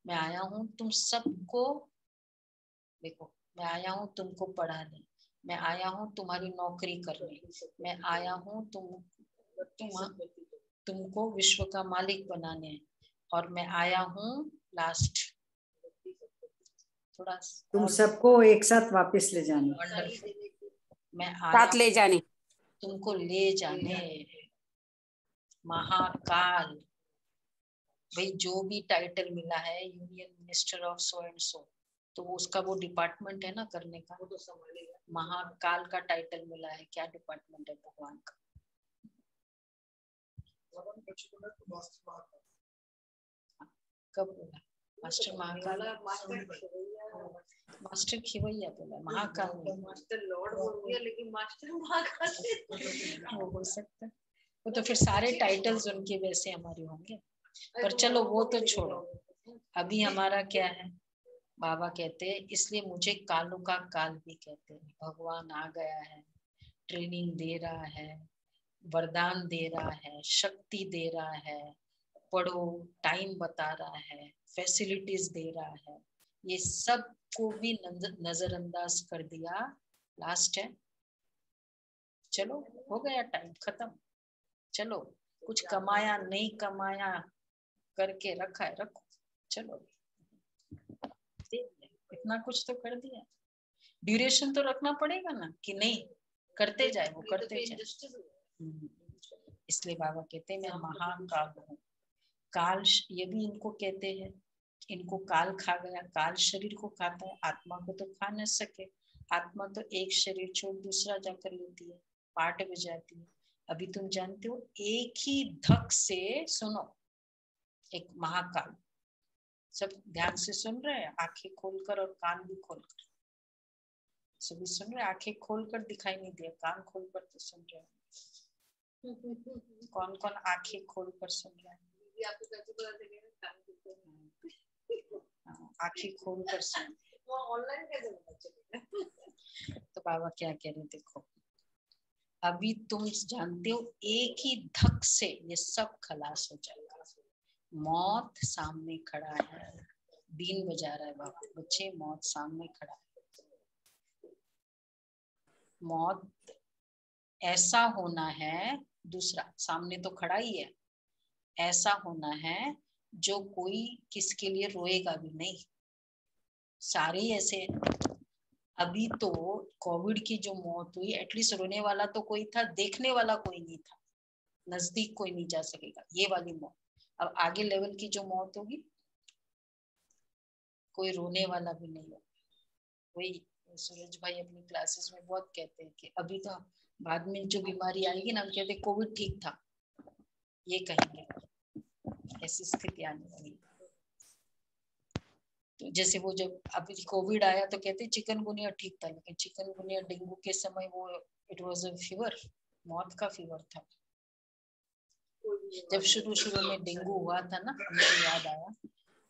मैं आया हूँ तुम सबको, देखो मैं आया हूँ तुमको पढ़ाने, मैं आया हूँ तुम्हारी नौकरी करने, मैं आया हूँ तुमको विश्व का मालिक बनाने, और मैं आया हूँ लास्ट थोड़ा तुम सबको एक साथ वापस ले जाने, मैं आया साथ ले जाने, तुमको ले जाने। महाकाल, भाई जो भी टाइटल मिला है union minister of so and so, तो उसका वो डिपार्टमेंट है ना करने का, वो तो संभालेगा। महाकाल का टाइटल मिला है, क्या डिपार्टमेंट है भगवान का? कब बोला मास्टर महाकाल? मास्टर खिवैया बोला, महाकाल मास्टर लॉर्ड बोल दिया, लेकिन मास्टर महाकाल वो हो सकता है। वो तो फिर सारे टाइटल्स उनके वैसे हमारे होंगे, पर चलो वो तो छोड़ो। अभी हमारा क्या है, बाबा कहते हैं इसलिए मुझे कालों का काल भी कहते हैं। भगवान आ गया है, ट्रेनिंग दे रहा है, वरदान दे रहा है, शक्ति दे रहा है, पढ़ो, टाइम बता रहा है, फैसिलिटीज दे रहा है, ये सब को भी नजरअंदाज कर दिया। लास्ट है, चलो हो गया टाइम खत्म, चलो कुछ कमाया नहीं कमाया करके रखा है, रखो, चलो इतना कुछ तो कर दिया। ड्यूरेशन तो रखना पड़ेगा ना, कि नहीं करते जाए, वो करते जाए। इसलिए बाबा कहते हैं मैं महाकाल हूँ। काल ये भी इनको कहते हैं, इनको काल खा गया। काल शरीर को खाता है, आत्मा को तो खा न सके। आत्मा तो एक शरीर छोड़ दूसरा जाकर लेती है, पार्ट में जाती है। अभी तुम जानते हो एक ही धक से, सुनो, एक महाकाल, सब ध्यान से सुन रहे हैं, आंखें खोलकर और कान भी खोलकर, सभी सुन रहे हैं। आंखें खोलकर दिखाई नहीं दिया, कान खोलकर तो सुन रहे हैं। कौन कौन आंखें खोलकर सुन रहे हैं? आंखें खोलकर सुन। तो बाबा क्या कह रहे, देखो अभी तुम जानते हो एक ही धक से ये सब खलास हो जाएगा। मौत सामने खड़ा है, बीन बजा रहा है बाबा, बच्चे मौत सामने खड़ा है। मौत ऐसा होना है, दूसरा सामने तो खड़ा ही है, ऐसा होना है जो कोई किसके लिए रोएगा भी नहीं, सारे ऐसे। अभी तो कोविड की जो मौत हुई, एटलीस्ट रोने वाला तो कोई था, देखने वाला कोई नहीं था, नजदीक कोई नहीं जा सकेगा, ये वाली मौत। अब आगे लेवल की जो मौत होगी, कोई रोने वाला भी नहीं होगा। वही सूरज भाई अपनी क्लासेस में बहुत कहते हैं कि अभी तो बाद में जो बीमारी आएगी ना, हम कहते हैं कोविड ठीक था, ये कहेंगे, ऐसी स्थिति आने वाली। तो जैसे वो जब अभी कोविड आया तो कहते चिकनगुनिया ठीक था, लेकिन चिकनगुनिया डेंगू के समय वो इट वाज अ फीवर, मौत का फीवर था। जब शुरू में डेंगू हुआ था ना, मुझे याद आया,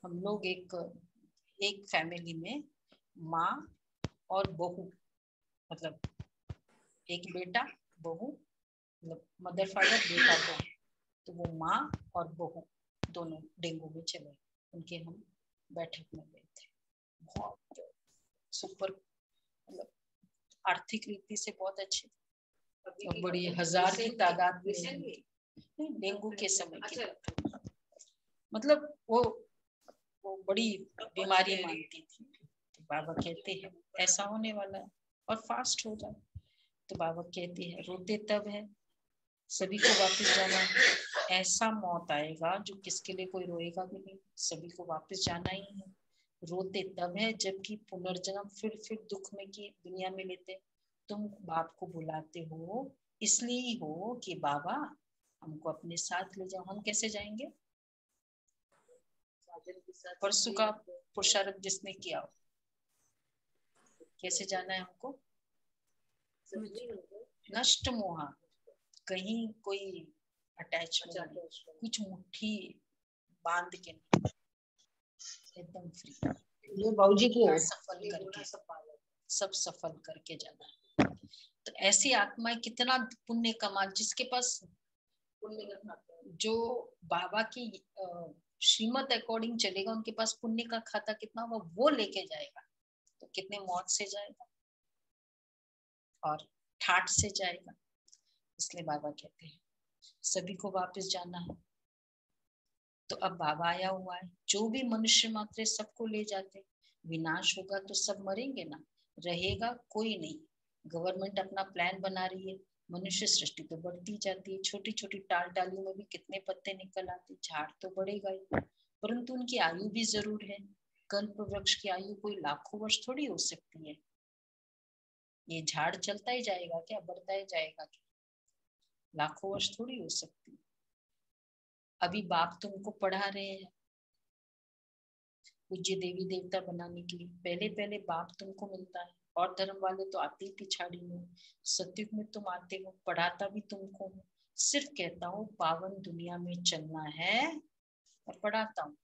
हम लोग एक फैमिली में माँ और बहू, मतलब एक बेटा बहू, मतलब मदर फादर बेटा बहू, तो वो माँ और बहू दोनों डेंगू में चले, उनके हम बैठक में गए थे। बहुत सुपर, मतलब आर्थिक रीति से बहुत अच्छे, और बड़ी हजार की तादाद में डेंगू के समय की। मतलब वो बड़ी बीमारी मानती थी। तो बाबा कहते हैं ऐसा होने वाला है और फास्ट हो जाए। तो बाबा कहते हैं रोते तब है, सभी को वापस जाना है। ऐसा मौत आएगा जो किसके लिए कोई रोएगा भी नहीं, सभी को वापस जाना ही है। रोते तब है जबकि पुनर्जन्म फिर दुख में की दुनिया में लेते। तुम बाप को बुलाते हो इसलिए ही हो कि बाबा हमको अपने साथ ले जाओ। हम कैसे जाएंगे? परसों का पुरुषार्थ जिसने किया हो, कैसे जाना है हमको? नष्ट मोहा, कहीं कोई अटैचमेंट, कुछ मुट्ठी बांध के नहीं, एकदम फ्री। ये बाबूजी को सफल करके, सब सफल करके जाना है। तो ऐसी आत्माएं कितना पुण्य कमा, जिसके पास जो बाबा की श्रीमत अकॉर्डिंग चलेगा, उनके पास पुण्य का खाता कितना होगा वो लेके जाएगा। तो कितने मौत से जाएगा और ठाठ से जाएगा। इसलिए बाबा कहते हैं सभी को वापस जाना है। तो अब बाबा आया हुआ है, जो भी मनुष्य मात्र सबको ले जाते। विनाश होगा तो सब मरेंगे ना, रहेगा कोई नहीं। गवर्नमेंट अपना प्लान बना रही है, मनुष्य सृष्टि तो बढ़ती जाती है। छोटी छोटी टाल टालियों में भी कितने पत्ते निकल आते, झाड़ तो बढ़ेगा ही, परंतु उनकी आयु भी जरूर है। कल्प वृक्ष की आयु कोई लाखों वर्ष थोड़ी हो सकती है। ये झाड़ चलता ही जाएगा क्या, बढ़ता ही जाएगा क्या? लाखों वर्ष थोड़ी हो सकती। अभी बाप तुमको पढ़ा रहे हैं पूज्य देवी देवता बनाने के लिए। पहले पहले बाप तुमको मिलता है, और धर्म वाले तो आते ही पिछाड़ी में। सत्युग में तुम आते हो, पढ़ाता भी तुमको हूँ। सिर्फ कहता हूँ पावन दुनिया में चलना है और पढ़ाता हूँ।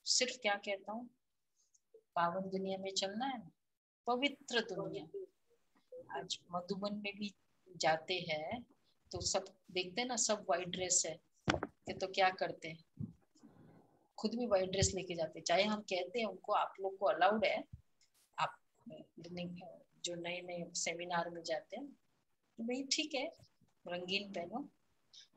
सिर्फ क्या कहता हूँ? पावन दुनिया में चलना है ना, पवित्र दुनिया। आज मधुबन में भी जाते हैं तो सब देखते हैं ना, सब व्हाइट ड्रेस है। तो क्या करते हैं, खुद भी व्हाइट ड्रेस लेके जाते हैं। चाहे हम कहते हैं उनको आप लोग को अलाउड है, आप जो नए नए सेमिनार में जाते हैं तो भाई ठीक है रंगीन पहनो,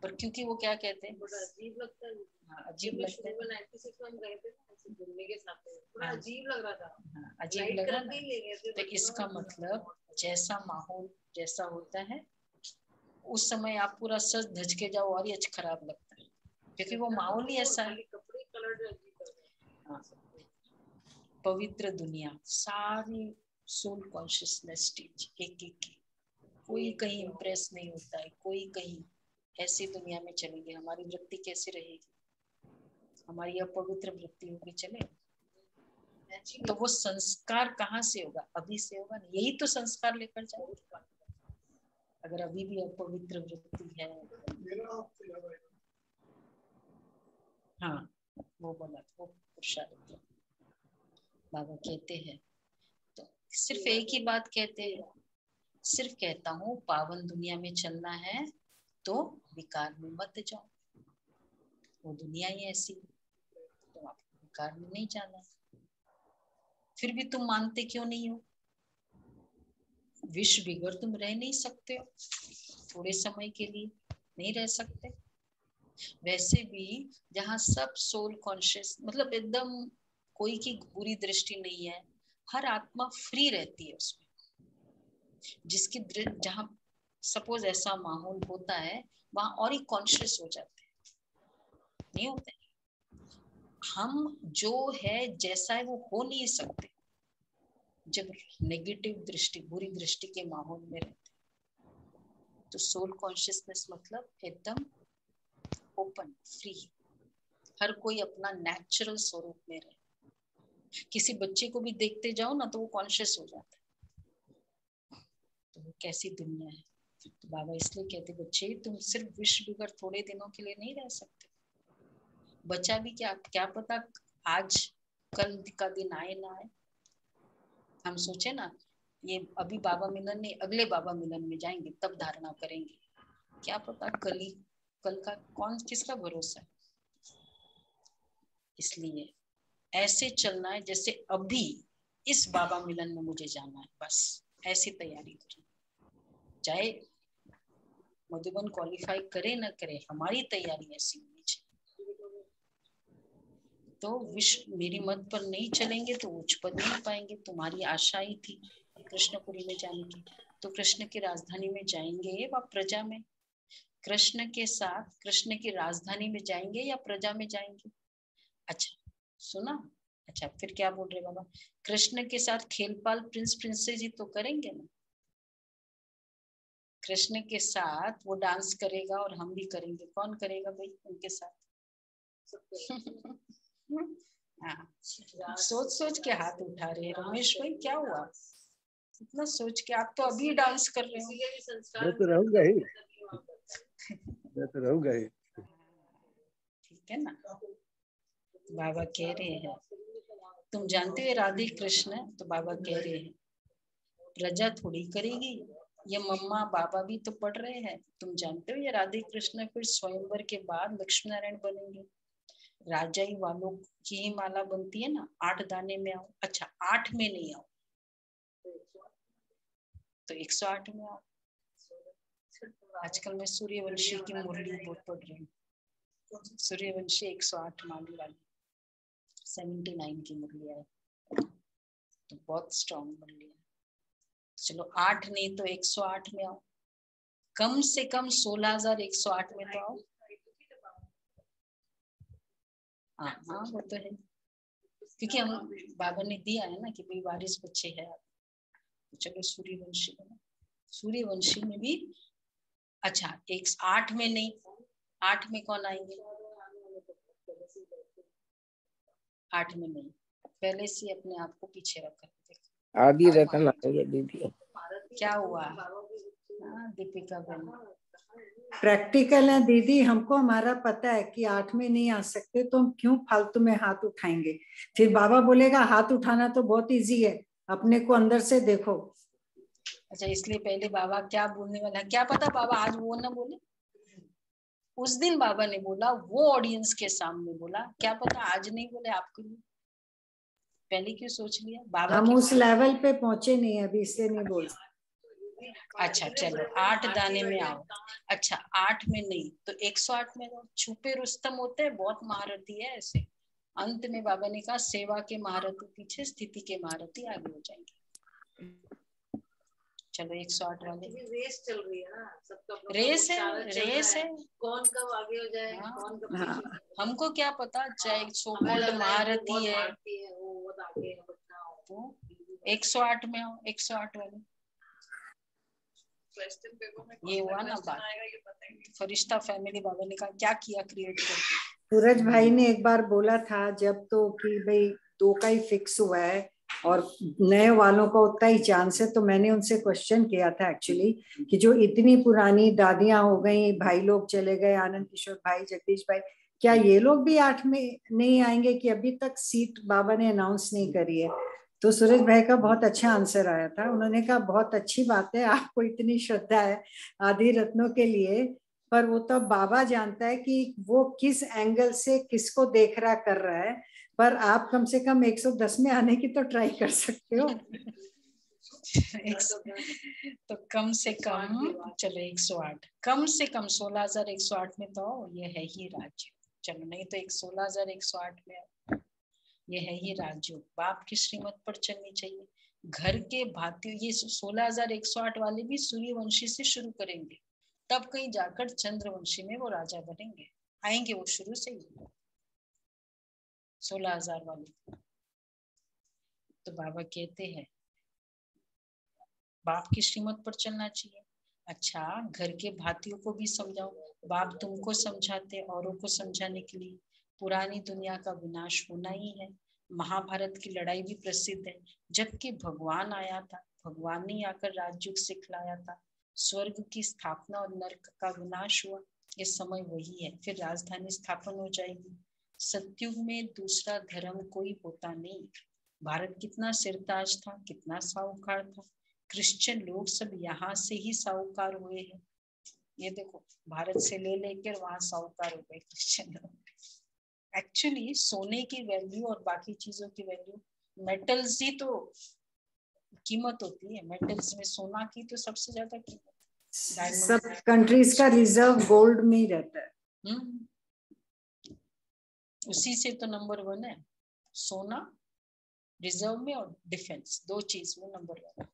पर क्योंकि वो क्या कहते हैं अजीब लगता है। हाँ, अजीब लगता है। 96 में हम गए थे ना घूमने के साथ, बड़ा अजीब लग रहा था। हाँ, अजीब लग रहा था। तो इसका मतलब जैसा माहौल जैसा होता है उस समय आप पूरा सज धज के जाओ और ही खराब लगता है, क्योंकि वो माहौल ही ऐसा है। हाँ, पवित्र दुनिया, सारी सोल कॉन्शियसनेस स्टेज एक एक की, कोई कहीं इम्प्रेस नहीं होता है, कोई कहीं। ऐसी दुनिया में चलेंगे, हमारी वृत्ति कैसे रहेगी? हमारी अपवित्र वृत्ति होगी चले तो वो संस्कार कहाँ से होगा? अभी से होगा ना। यही तो संस्कार लेकर जाओ। अगर अभी भी अपवित्र वृत्ति है, हाँ वो बोला वो पुरुषार्थ बाबा कहते हैं। तो सिर्फ एक ही बात कहते हैं, सिर्फ कहता हूँ पावन दुनिया में चलना है तो विकार में मत जाओ। वो दुनिया ही ऐसी, तो आपको विकार में नहीं जाना। फिर भी तुम मानते क्यों नहीं हो? विष बिगड़ तुम रह नहीं सकते हो, थोड़े समय के लिए नहीं रह सकते। वैसे भी जहाँ सब सोल कॉन्शियस, मतलब एकदम कोई की बुरी दृष्टि नहीं है, हर आत्मा फ्री रहती है उसमें। जिसकी जहाँ सपोज ऐसा माहौल होता है वहां और ही कॉन्शियस हो जाते हैं, नहीं होते। हम जो है जैसा है वो हो नहीं सकते जब नेगेटिव दृष्टि, बुरी दृष्टि के माहौल में रहते। तो सोल कॉन्शियसनेस मतलब एकदम ओपन फ्री, हर कोई अपना नेचुरल स्वरूप में रहे। किसी बच्चे को भी देखते जाओ ना तो वो कॉन्शियस हो जाता है। तो वो कैसी दुनिया है? तो बाबा इसलिए कहते बच्चे तुम सिर्फ विष बिगड़ थोड़े दिनों के लिए नहीं रह सकते। बच्चा भी क्या पता आज कल का दिन आए ना आए। हम सोचे ना ये अभी बाबा मिलन नहीं, अगले बाबा मिलन में जाएंगे तब धारणा करेंगे, क्या पता कल का कौन किसका भरोसा है। इसलिए ऐसे चलना है जैसे अभी इस बाबा मिलन में मुझे जाना है, बस ऐसी तैयारी करें। चाहे मधुबन क्वालिफाई करे ना करे, हमारी तैयारी ऐसी होनी चाहिए। तो विश्व मेरी मत पर नहीं चलेंगे तो उच्च पद नहीं पाएंगे। तुम्हारी आशा ही थी कृष्णपुरी में जाने की, तो कृष्ण की राजधानी में जाएंगे व प्रजा में, कृष्ण के साथ कृष्ण की राजधानी में जाएंगे या प्रजा में जाएंगे? अच्छा सुना। अच्छा फिर क्या बोल रहे बाबा, कृष्ण के साथ खेलपाल प्रिंस प्रिंसेस ही तो करेंगे ना। कृष्ण के साथ वो डांस करेगा और हम भी करेंगे, कौन करेगा भाई उनके साथ? सोच सोच के हाथ उठा रहे हैं रमेश भाई, क्या हुआ इतना सोच के? आप तो अभी डांस कर रहे हो। मैं तो रहूंगा ही, मैं तो रहूंगा ही। ठीक है ना। बाबा कह रहे हैं तुम जानते हो राधे कृष्ण, तो बाबा कह रहे हैं प्रजा थोड़ी करेगी, ये मम्मा बाबा भी तो पढ़ रहे हैं। तुम जानते हो ये राधे कृष्ण फिर स्वयंवर के बाद लक्ष्मी नारायण बनेंगे। राजाई वालों की ही माला बनती है ना, 8 दाने में आओ। अच्छा 8 में नहीं आओ तो 108 में आओ। आजकल मैं सूर्यवंशी की मुरली बहुत पढ़ रही हूँ। सूर्यवंशी 108 माली वाली 79 की मुरली है, तो बहुत स्ट्रॉन्ग मुरली है। चलो 8 नहीं तो 108 में आओ, कम से कम 16,108 में तो आओ। हाँ हाँ वो तो है, क्योंकि हम बाबा ने दिया है ना कि भाई वारिस बच्चे है आप, तो चलो सूर्यवंशी बना। सूर्यवंशी में भी अच्छा 108 में नहीं, 8 में कौन आएंगे? 8 में नहीं, पहले से अपने आप को पीछे रखा। आदि रतन आएंगे दीदी। क्या हुआ? दीपिका बहन प्रैक्टिकल है दीदी, हमको हमारा पता है कि 8 में नहीं आ सकते, तो हम क्यों फालतू में हाथ उठाएंगे? फिर बाबा बोलेगा हाथ उठाना तो बहुत इजी है, अपने को अंदर से देखो। अच्छा इसलिए पहले बाबा क्या बोलने वाला, क्या पता बाबा आज वो ना बोले। उस दिन बाबा ने बोला, वो ऑडियंस के सामने बोला, क्या पता आज नहीं बोले आपके लिए। पहले क्यों सोच लिया बाबा? हम उस लेवल पे पहुंचे नहीं अभी, इसलिए नहीं बोल सकते। अच्छा चलो 8 दाने में आओ। अच्छा 8 में नहीं तो 108 में आओ। छुपे रुस्तम होते हैं, बहुत महारथी है ऐसे। अंत में बाबा ने कहा सेवा के महारथी पीछे, स्थिति के महारथी आगे हो जाएंगे। चलो 108 वाले रेस चल रही है ना, सबका रेस है, रेस है, कौन कब आगे हो जाए, कौन कब पीछे। हमको क्या पता, चाहे सो कॉल्ड महारथी है वो आगे तो 108 में आओ। 108 वाले ये हुआ ना बात। फरिश्ता फैमिली बाबा ने कहा क्या किया क्रिएट करके। सूरज भाई ने एक बार बोला था जब तो कि भाई 2 का ही फिक्स हुआ है और नए वालों का उतना ही चांस है, तो मैंने उनसे क्वेश्चन किया था एक्चुअली कि जो इतनी पुरानी दादियां हो गई, भाई लोग चले गए, आनंद किशोर भाई, जगदीश भाई, क्या ये लोग भी 8 में नहीं आएंगे कि अभी तक सीट बाबा ने अनाउंस नहीं करी है? तो सूरज भाई का बहुत अच्छा आंसर आया था। उन्होंने कहा बहुत अच्छी बात है, आपको इतनी श्रद्धा है आदि रत्नों के लिए, पर वो तो बाबा जानता है कि वो किस एंगल से किसको देख रहा कर रहा है, पर आप कम से कम 110 में आने की तो ट्राई कर सकते हो। तो कम से कम चलो 108, कम से कम 16,108 में तो ये है ही राज्य। चलो नहीं तो 16,108 में ये है ही राज्य। बाप की श्रीमत पर चलनी चाहिए। घर के भांति ये 16,108 वाले भी सूर्यवंशी से शुरू करेंगे, तब कहीं जाकर चंद्रवंशी में वो राजा बनेंगे। आएंगे वो शुरू से ही 16,000 वाले। तो बाबा कहते हैं बाप की श्रीमत पर चलना चाहिए। अच्छा घर के भातियों को भी समझाओ। बाप तुमको समझाते औरों को समझाने के लिए। पुरानी दुनिया का विनाश होना ही है। महाभारत की लड़ाई भी प्रसिद्ध है। जबकि भगवान आया था, भगवान ने आकर राजयुग सिखलाया था। स्वर्ग की स्थापना और नरक का विनाश हुआ। ये समय वही है, फिर राजधानी स्थापन हो जाएगी। सतयुग में दूसरा धर्म कोई होता नहीं। भारत कितना सिरताज था, कितना साहूकार था। क्रिश्चियन लोग सब यहाँ से ही साहूकार हुए हैं। ये देखो भारत से ले लेकर वहां साहूकार हो गए क्रिश्चियन लोग। एक्चुअली सोने की वैल्यू और बाकी चीजों की वैल्यू, मेटल्स ही तो कीमत होती है। मेटल्स में सोना की तो सबसे ज्यादा कीमत। सब कंट्रीज का रिजर्व गोल्ड में ही रहता है। उसी से तो नंबर 1 है। सोना रिजर्व में और डिफेंस, 2 चीज में नंबर 1।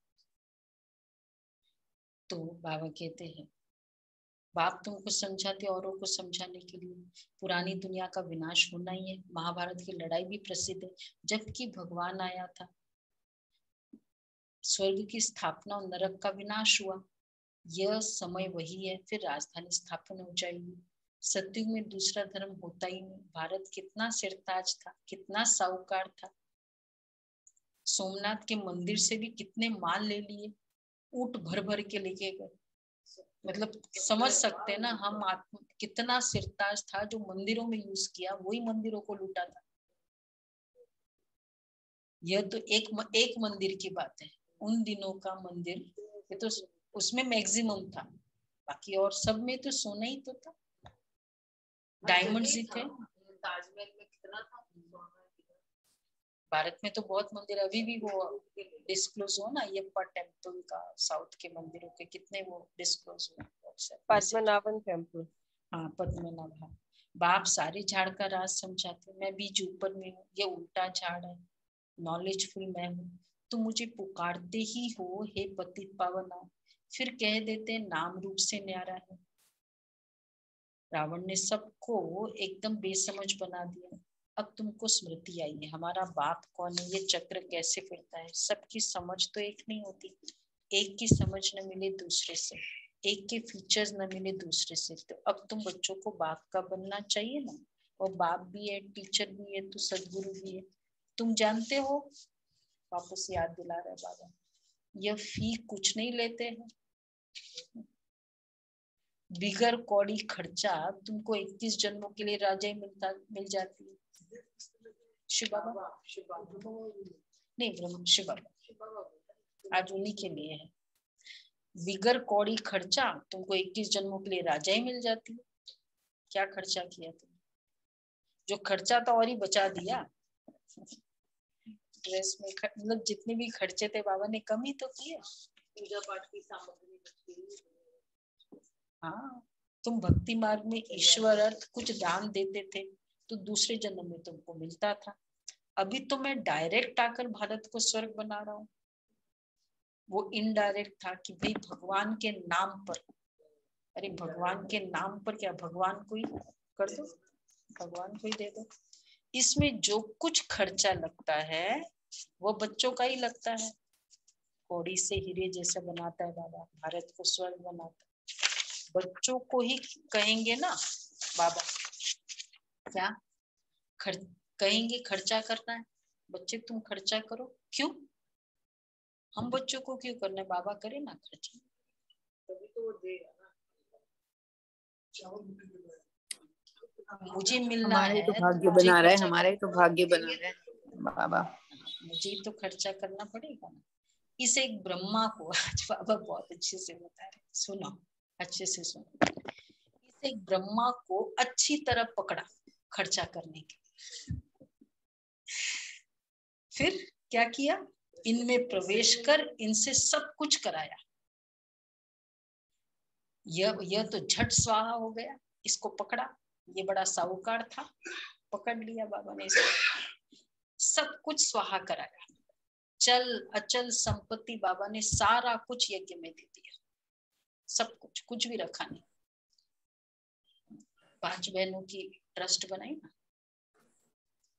तो बाबा कहते हैं बाप तुमको समझाते औरों को समझाने के लिए। पुरानी दुनिया का विनाश होना ही है। महाभारत की लड़ाई भी प्रसिद्ध है। जबकि भगवान आया था, स्वर्ग की स्थापना और नरक का विनाश हुआ। यह समय वही है, फिर राजधानी स्थापन हो जाएगी। सतयुग में दूसरा धर्म होता ही नहीं। भारत कितना सिरताज था, कितना साहूकार था। सोमनाथ के मंदिर से भी कितने माल ले लिए, ऊंट भर भर के लेके गए। मतलब समझ सकते हैं ना हम कितना सिरताज था, जो मंदिरों में यूज किया वही मंदिरों को लूटा था। यह तो एक मंदिर की बात है। उन दिनों का मंदिर ये तो उसमें मैक्सिमम था, बाकी और सब में तो सोना ही तो था, डायमंड्स ही थे। ताजमहल में कितना था। भारत में तो बहुत मंदिर अभी भी वो डिस्क्लोज हो ना, ये टेम्पल का, साउथ के मंदिरों के कितने वो डिस्क्लोज हो। पद्मनाभन टेम्पल। हाँ पद्मनाभ। बाप सारे झाड़ का राज समझाते। मैं बीज ऊपर में हूँ, ये उल्टा झाड़ है। नॉलेजफुल मैं हूँ। तुम मुझे पुकारते ही हो हे पतित पावना, फिर कह देते नाम रूप से न्यारा है। रावण ने सबको एकदम बेसमझ बना दिया। अब तुमको स्मृति आई है, हमारा बाप कौन है, ये चक्र कैसे फिरता है। सबकी समझ तो एक नहीं होती। एक की समझ न मिले दूसरे से, एक के फीचर्स न मिले दूसरे से। तो अब तुम बच्चों को बाप का बनना चाहिए ना। और बाप भी है, टीचर भी है, तो सदगुरु भी है। तुम जानते हो, वापस याद दिला रहे बाबा, यह फी कुछ नहीं लेते हैं। बिगर कौड़ी खर्चा तुमको 21 जन्मों के लिए राजा मिल जाती है। शिव बाबा नहीं, ब्रह्म शिव बाबा आज उन्हीं के लिए है। बिगर कौड़ी खर्चा तुमको 21 जन्मों के लिए राजा ही मिल जाती है। क्या खर्चा किया तुमने? जो खर्चा था और ही बचा दिया। ड्रेस में मतलब जितने भी खर्चे थे बाबा ने कम ही तो किए। पूजा पाठ की सामग्री। हाँ, तुम भक्ति मार्ग में ईश्वर अर्थ कुछ दान देते थे तो दूसरे जन्म में तुमको मिलता था। अभी तो मैं डायरेक्ट आकर भारत को स्वर्ग बना रहा हूँ। वो इनडायरेक्ट था कि भाई भगवान के नाम पर। अरे भगवान के नाम पर क्या, भगवान को ही कर दो, भगवान को ही दे दो। इसमें जो कुछ खर्चा लगता है वो बच्चों का ही लगता है। कौड़ी से हीरे जैसा बनाता है बाबा, भारत को स्वर्ग बनाता है। बच्चों को ही कहेंगे ना बाबा, क्या कहेंगे खर्चा करना है, बच्चे तुम खर्चा करो। क्यों हम बच्चों को क्यों करना है, बाबा करे ना खर्चा, तभी तो वो देगा ना। मुझे मिलना है तो भाग्य बना रहा है, हमारा ही तो भाग्य बना रहा है बाबा। मुझे तो खर्चा करना पड़ेगा ना। इस एक ब्रह्मा को आज बाबा बहुत अच्छे से बता रहे, सुनो अच्छे से सुनो। इस एक ब्रह्मा को अच्छी तरह पकड़ा खर्चा करने के। फिर क्या किया, इनमें प्रवेश कर इनसे सब कुछ कराया। यह तो झट स्वाहा हो गया। इसको पकड़ा, ये बड़ा साहूकार था, पकड़ लिया बाबा ने इसको, सब कुछ स्वाहा कराया। चल अचल संपत्ति बाबा ने सारा कुछ यज्ञ में दे दिया, सब कुछ, कुछ भी रखा नहीं। 5 बहनों की ट्रस्ट बनाई ना,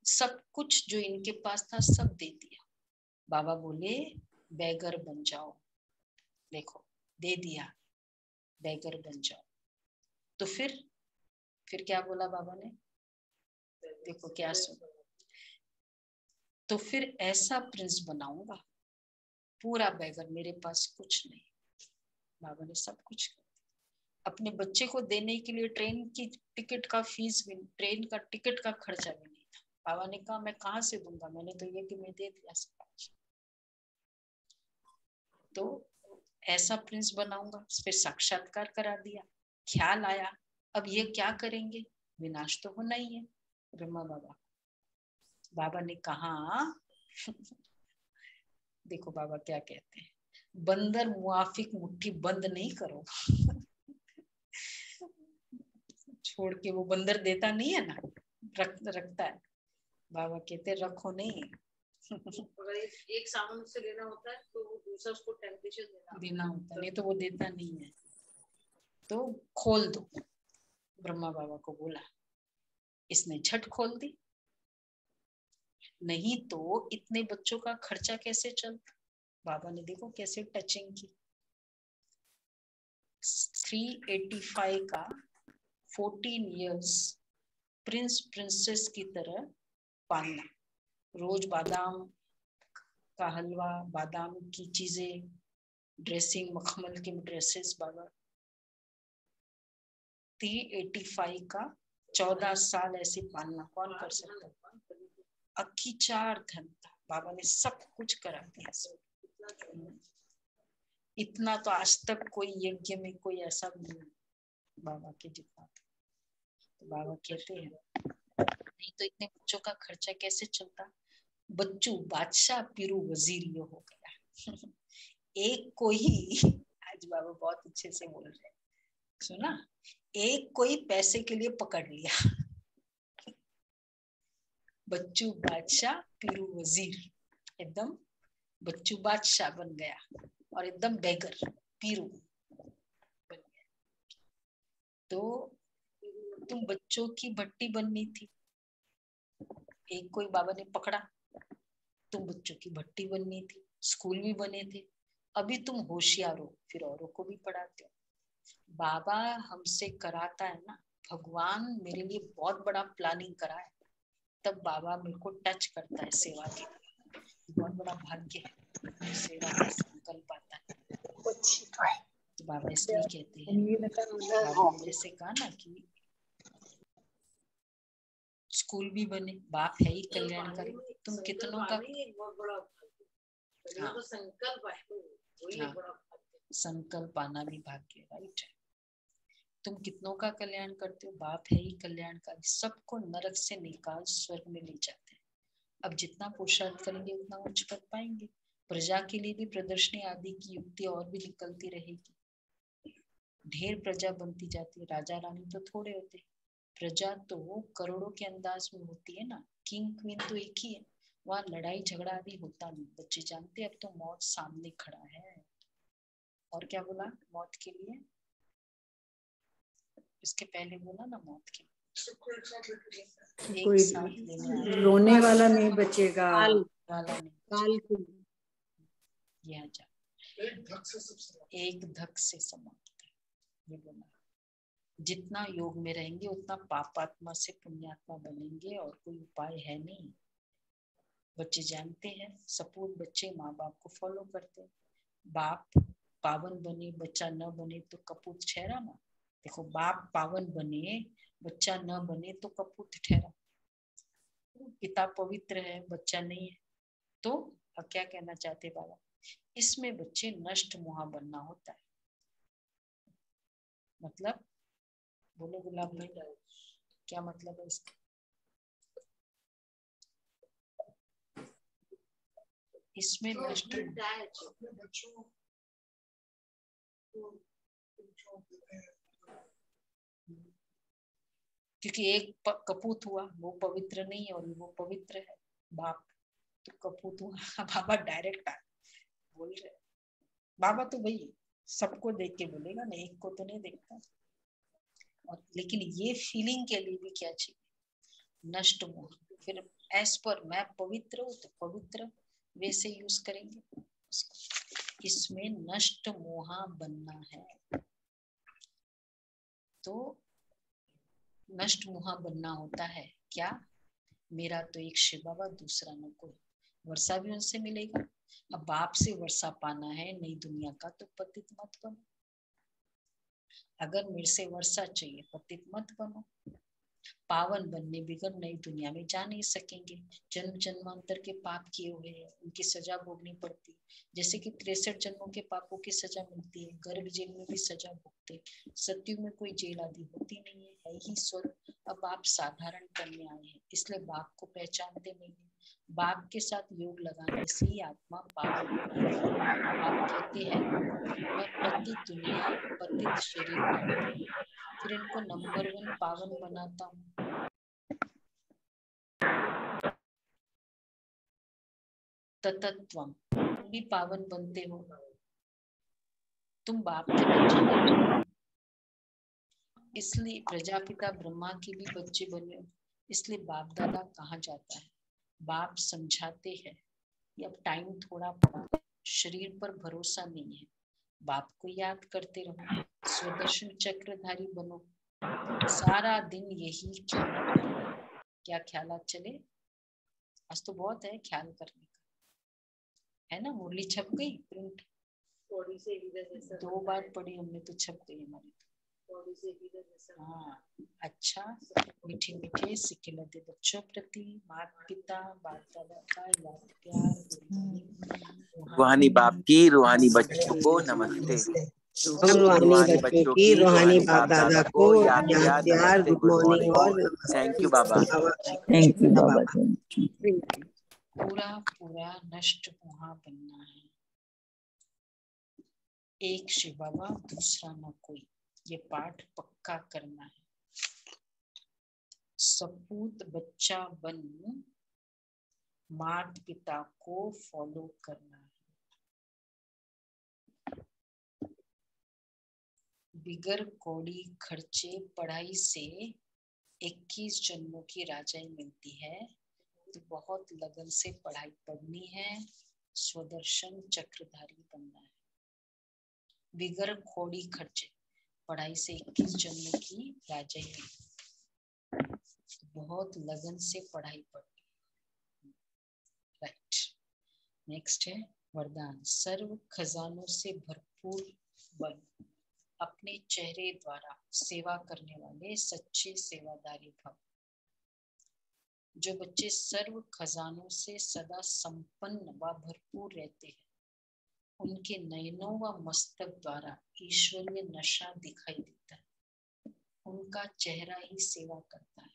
सब कुछ जो इनके पास था सब दे दिया। बाबा बोले बेगर बन जाओ, देखो दे दिया, बेगर बन जाओ। तो फिर क्या बोला बाबा ने, देखो क्या सुन, तो फिर ऐसा प्रिंस बनाऊंगा, पूरा बेगर, मेरे पास कुछ नहीं। बाबा ने सब कुछ कर दिया। अपने बच्चे को देने के लिए ट्रेन की टिकट का फीस भी, ट्रेन का टिकट का खर्चा भी नहीं था। बाबा ने कहा मैं कहाँ से दूंगा, मैंने तो ये कि मैं दे दिया सब। तो ऐसा प्रिंस बनाऊंगा, फिर साक्षात्कार करा दिया। ख्याल आया अब ये क्या करेंगे, विनाश तो होना ही है। ब्रह्मा बाबा ने कहा देखो बाबा क्या कहते हैं, बंदर मुआफिक मुट्ठी बंद नहीं करो। छोड़ के, वो बंदर देता नहीं है ना, रखता है। बाबा कहते रखो नहीं। अगर एक सामान से लेना होता है तो वो दूसरा उसको टेम्परेचर देना होता है, नहीं तो वो देता नहीं है। तो खोल दो, ब्रह्मा बाबा को बोला, इसने झट खोल दी, नहीं तो इतने बच्चों का खर्चा कैसे चलता। बाबा ने देखो कैसे टचिंग की। 385 का 14 इयर्स प्रिंस प्रिंसेस की तरह पालना, रोज बादाम का हलवा, बादाम की चीजें, ड्रेसिंग, मखमल के ड्रेसेस। बाबा 385 का 14 साल ऐसे पालना कौन कर सकता। अखिचार धन था, बाबा ने सब कुछ करा दिया। इतना तो आज तक कोई यज्ञ में कोई ऐसा नहीं बाबा के जितना था। तो बाबा कहते हैं नहीं तो इतने बच्चों का खर्चा कैसे चलता। बच्चू बादशाह पीरू वजीर ये हो गया। एक कोई, आज बाबा बहुत अच्छे से बोल रहे हैं, सुना, एक कोई पैसे के लिए पकड़ लिया। बच्चू बादशाह पीरू वजीर, एकदम बच्चू बादशाह बन गया और एकदम बेगर पीरू बन गया। तो तुम बच्चों की भट्टी बननी थी, एक कोई बाबा ने पकड़ा, तुम बच्चों की भट्टी बननी थी, स्कूल भी बने थे, अभी तुम होशियार हो फिर औरों को भी पढ़ाते हो। बाबा हमसे कराता है ना, भगवान मेरे लिए बहुत बड़ा प्लानिंग करा है, तब बाबा मेरे को टच करता है सेवा के लिए। बहुत बड़ा भाग्य है, सेवा का संकल्प आता है। तो बाबा इसलिए कहते हैं, बाबा ने जैसे कहा ना कि स्कूल भी बने, बाप है ही कल्याणकारी, तुम कितनों का संकल्प आना भी भाग्य, राइट। तुम कितनों का कल्याण करते हो, बाप है ही कल्याणकारी, सबको नरक से निकाल स्वर्ग में ले जाते हैं। अब जितना पुरुषार्थ करेंगे उतना उच्च कर पाएंगे। प्रजा के लिए भी प्रदर्शनी आदि की युक्ति और भी निकलती रहेगी, ढेर प्रजा बनती जाती है। राजा रानी तो थोड़े होते, प्रजा तो करोड़ों के अंदाज में होती है ना। किंग क्वीन तो एक ही है, वहां लड़ाई झगड़ा आदि होता नहीं। बच्चे जानते अब तो मौत सामने खड़ा है। और क्या बोला मौत के लिए, इसके पहले बोला ना मौत के लिए कोई रोने वाला नहीं बचेगा, वाला नहीं, यहाँ जा एक धक से समाप्त है। ये बोला जितना योग में रहेंगे उतना पापात्मा से पुण्यात्मा बनेंगे, और कोई उपाय है नहीं। बच्चे जानते हैं, सपूत बच्चे माँ बाप को फॉलो करते हैं। बाप पावन बने बच्चा न बने तो कपूत ठहरा ना। देखो बाप पावन बने बच्चा न बने तो कपूत ठहरा। पिता पवित्र है बच्चा नहीं है, तो क्या कहना चाहते बाबा, इसमें बच्चे नष्ट मुहा बनना होता है। मतलब बोलो गुलाब भाई, क्या मतलब है इसका। इसमें नष्ट, क्योंकि एक कपूत हुआ वो पवित्र नहीं है और वो पवित्र है बाप, तो कपूत हुआ। बाबा डायरेक्ट बोल रहे, बाबा तो भाई सबको देख के बोलेगा ना, एक को तो नहीं देखता। और लेकिन ये फीलिंग के लिए भी क्या चाहिए, नष्ट मोह। फिर एज पर मैं पवित्र हूँ तो पवित्र वैसे यूज करेंगे उसको। इसमें नष्ट मोहा बनना है, तो नष्ट मोहा बनना होता है। क्या, मेरा तो एक शिव बाबा दूसरा न कोई, वर्षा भी उनसे मिलेगा। अब बाप से वर्षा पाना है नई दुनिया का, तो पतित मत बनो। अगर मेरे से वर्षा चाहिए पतित मत बनो। पावन बनने बिगर नई दुनिया में जा नहीं सकेंगे। जन्म जन्मांतर के पाप किए हुए हैं, उनकी सजा भोगनी पड़ती है। जैसे कि 63 जन्मों के पापों की सजा मिलती है, गर्भ जेल में भी सजा भोगते। सत्युग में कोई जेल आदि होती नहीं है ही स्वर्ग। अब आप साधारण करने आए हैं, इसलिए बाप को पहचानते नहीं है। बाप के साथ योग लगाने से ही आत्मा पावन होती है। आप कहते हैं मैं पतित दुनिया पतित शरीर, फिर इनको नंबर 1 पावन बनाता हूँ। ततत्वम, तुम भी पावन बनते हो। तुम बाप के बच्चे बने, इसलिए प्रजापिता ब्रह्मा के भी बच्चे बने, इसलिए बाप दादा कहा जाता है। बाप समझाते हैं कि अब टाइम थोड़ा पड़ा, शरीर पर भरोसा नहीं है, बाप को याद करते रहो, स्वदर्शन चक्रधारी बनो, सारा दिन यही ख्याल। क्या ख्याल चले? आज तो बहुत है ख्याल करने का, है ना। मुरली छप गई प्रिंट, थोड़ी से जैसा 2 बार पढ़ी हमने तो छप गई हमारी। थोड़ी से जैसा। हाँ, अच्छा। मीठे मीठे सिखिलते बच्चों प्रति माता पिता बाप दादा का याद प्यार। रूहानी बाप की रूहानी बच्चों को नमस्ते। रूहानी बच्चों की रूहानी बाप दादा को याद प्यार, गुड मॉर्निंग और थैंक यू बाबा। थैंक यू बाबा। पूरा पूरा नष्ट मोहा बनना है। एक शिव बाबा दूसरा न कोई, ये पाठ पक्का करना है। सपूत बच्चा बन माता पिता को फॉलो करना है। बिगर कौड़ी खर्चे पढ़ाई से 21 जन्मों की राजाई मिलती है, तो बहुत लगन से पढ़ाई पढ़नी है, स्वदर्शन चक्रधारी बनना है। बिगर कौड़ी खर्चे पढ़ाई से 21 जन्मों की राजाई मिलती है, तो बहुत लगन से पढ़ाई पढ़नी। राइट। नेक्स्ट है वरदान। सर्व खजानों से भरपूर बन, अपने चेहरे द्वारा सेवा करने वाले सच्चे सेवादारी भव। जो बच्चे सर्व खजानों से सदा संपन्न व भरपूर रहते हैं, उनके नयनों व मस्तक द्वारा ईश्वरीय नशा दिखाई देता है। उनका चेहरा ही सेवा करता है।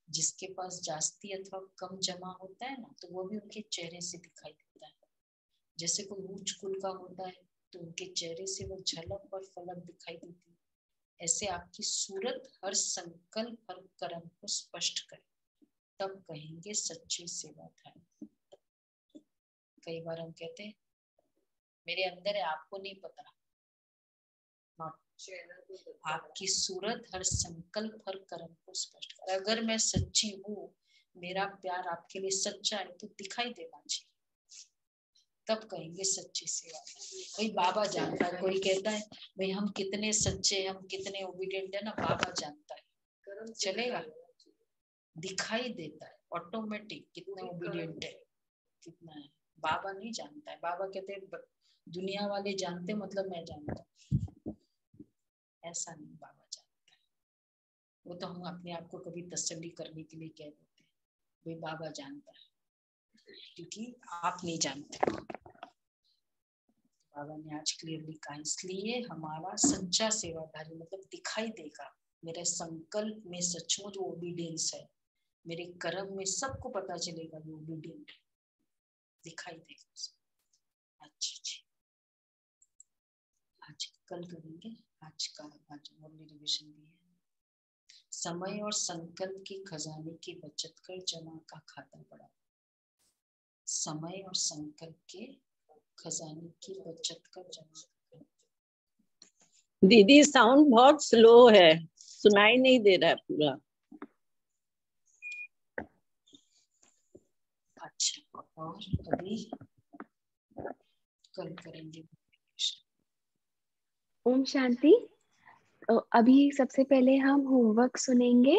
जिसके पास जास्ती अथवा कम जमा होता है ना, तो वो भी उनके चेहरे से दिखाई देता है। जैसे कोई ऊंच कुल का होता है तो उनके चेहरे से वो झलक और फलक दिखाई देती है। ऐसे आपकी सूरत हर संकल्प हर कर्म को स्पष्ट करे, तब कहेंगे सच्ची सेवाधारी। कई बार हम कहते हैं मेरे अंदर है, आपको नहीं पता। आपकी सूरत हर संकल्प हर कर्म को स्पष्ट करे। अगर मैं सच्ची हूँ, मेरा प्यार आपके लिए सच्चा है, तो दिखाई देना चाहिए, तब कहेंगे सच्ची सेवा। भाई बाबा जानता है। कोई कहता है भाई हम कितने सच्चे, हम कितने ओबीडिएंट है ना, बाबा जानता है, चलेगा। दिखाई देता है ऑटोमेटिक कितना ओबीडिएंट है, कितना है। बाबा नहीं जानता है। बाबा कहते हैं दुनिया वाले जानते, मतलब मैं जानता हूँ। ऐसा नहीं, बाबा जानता है। वो तो हम अपने आप को कभी तसल्ली करने के लिए कह देते हैं भाई बाबा जानता है, क्योंकि आप नहीं जानते। बाबा ने आज क्लियरली कहा, इसलिए हमारा सच्चा सेवाधारी मतलब दिखाई देगा। मेरे संकल्प में सचमुच ओबीडियंस है, मेरे कर्म में सबको पता चलेगा ये ओबीडियंट है, दिखाई देगा। अच्छा जी, आज कल करेंगे। आज मुरली रिविजन भी है। समय और संकल्प के खजाने की बचत कर जमा का खाता बढ़ाओ। समय और संकल्प के खजाने की बचत कर जमा। दीदी साउंड बहुत स्लो है, सुनाई नहीं दे रहा है पूरा। अच्छा, और अभी कल करेंगे। ओम शांति। अभी सबसे पहले हम होमवर्क सुनेंगे।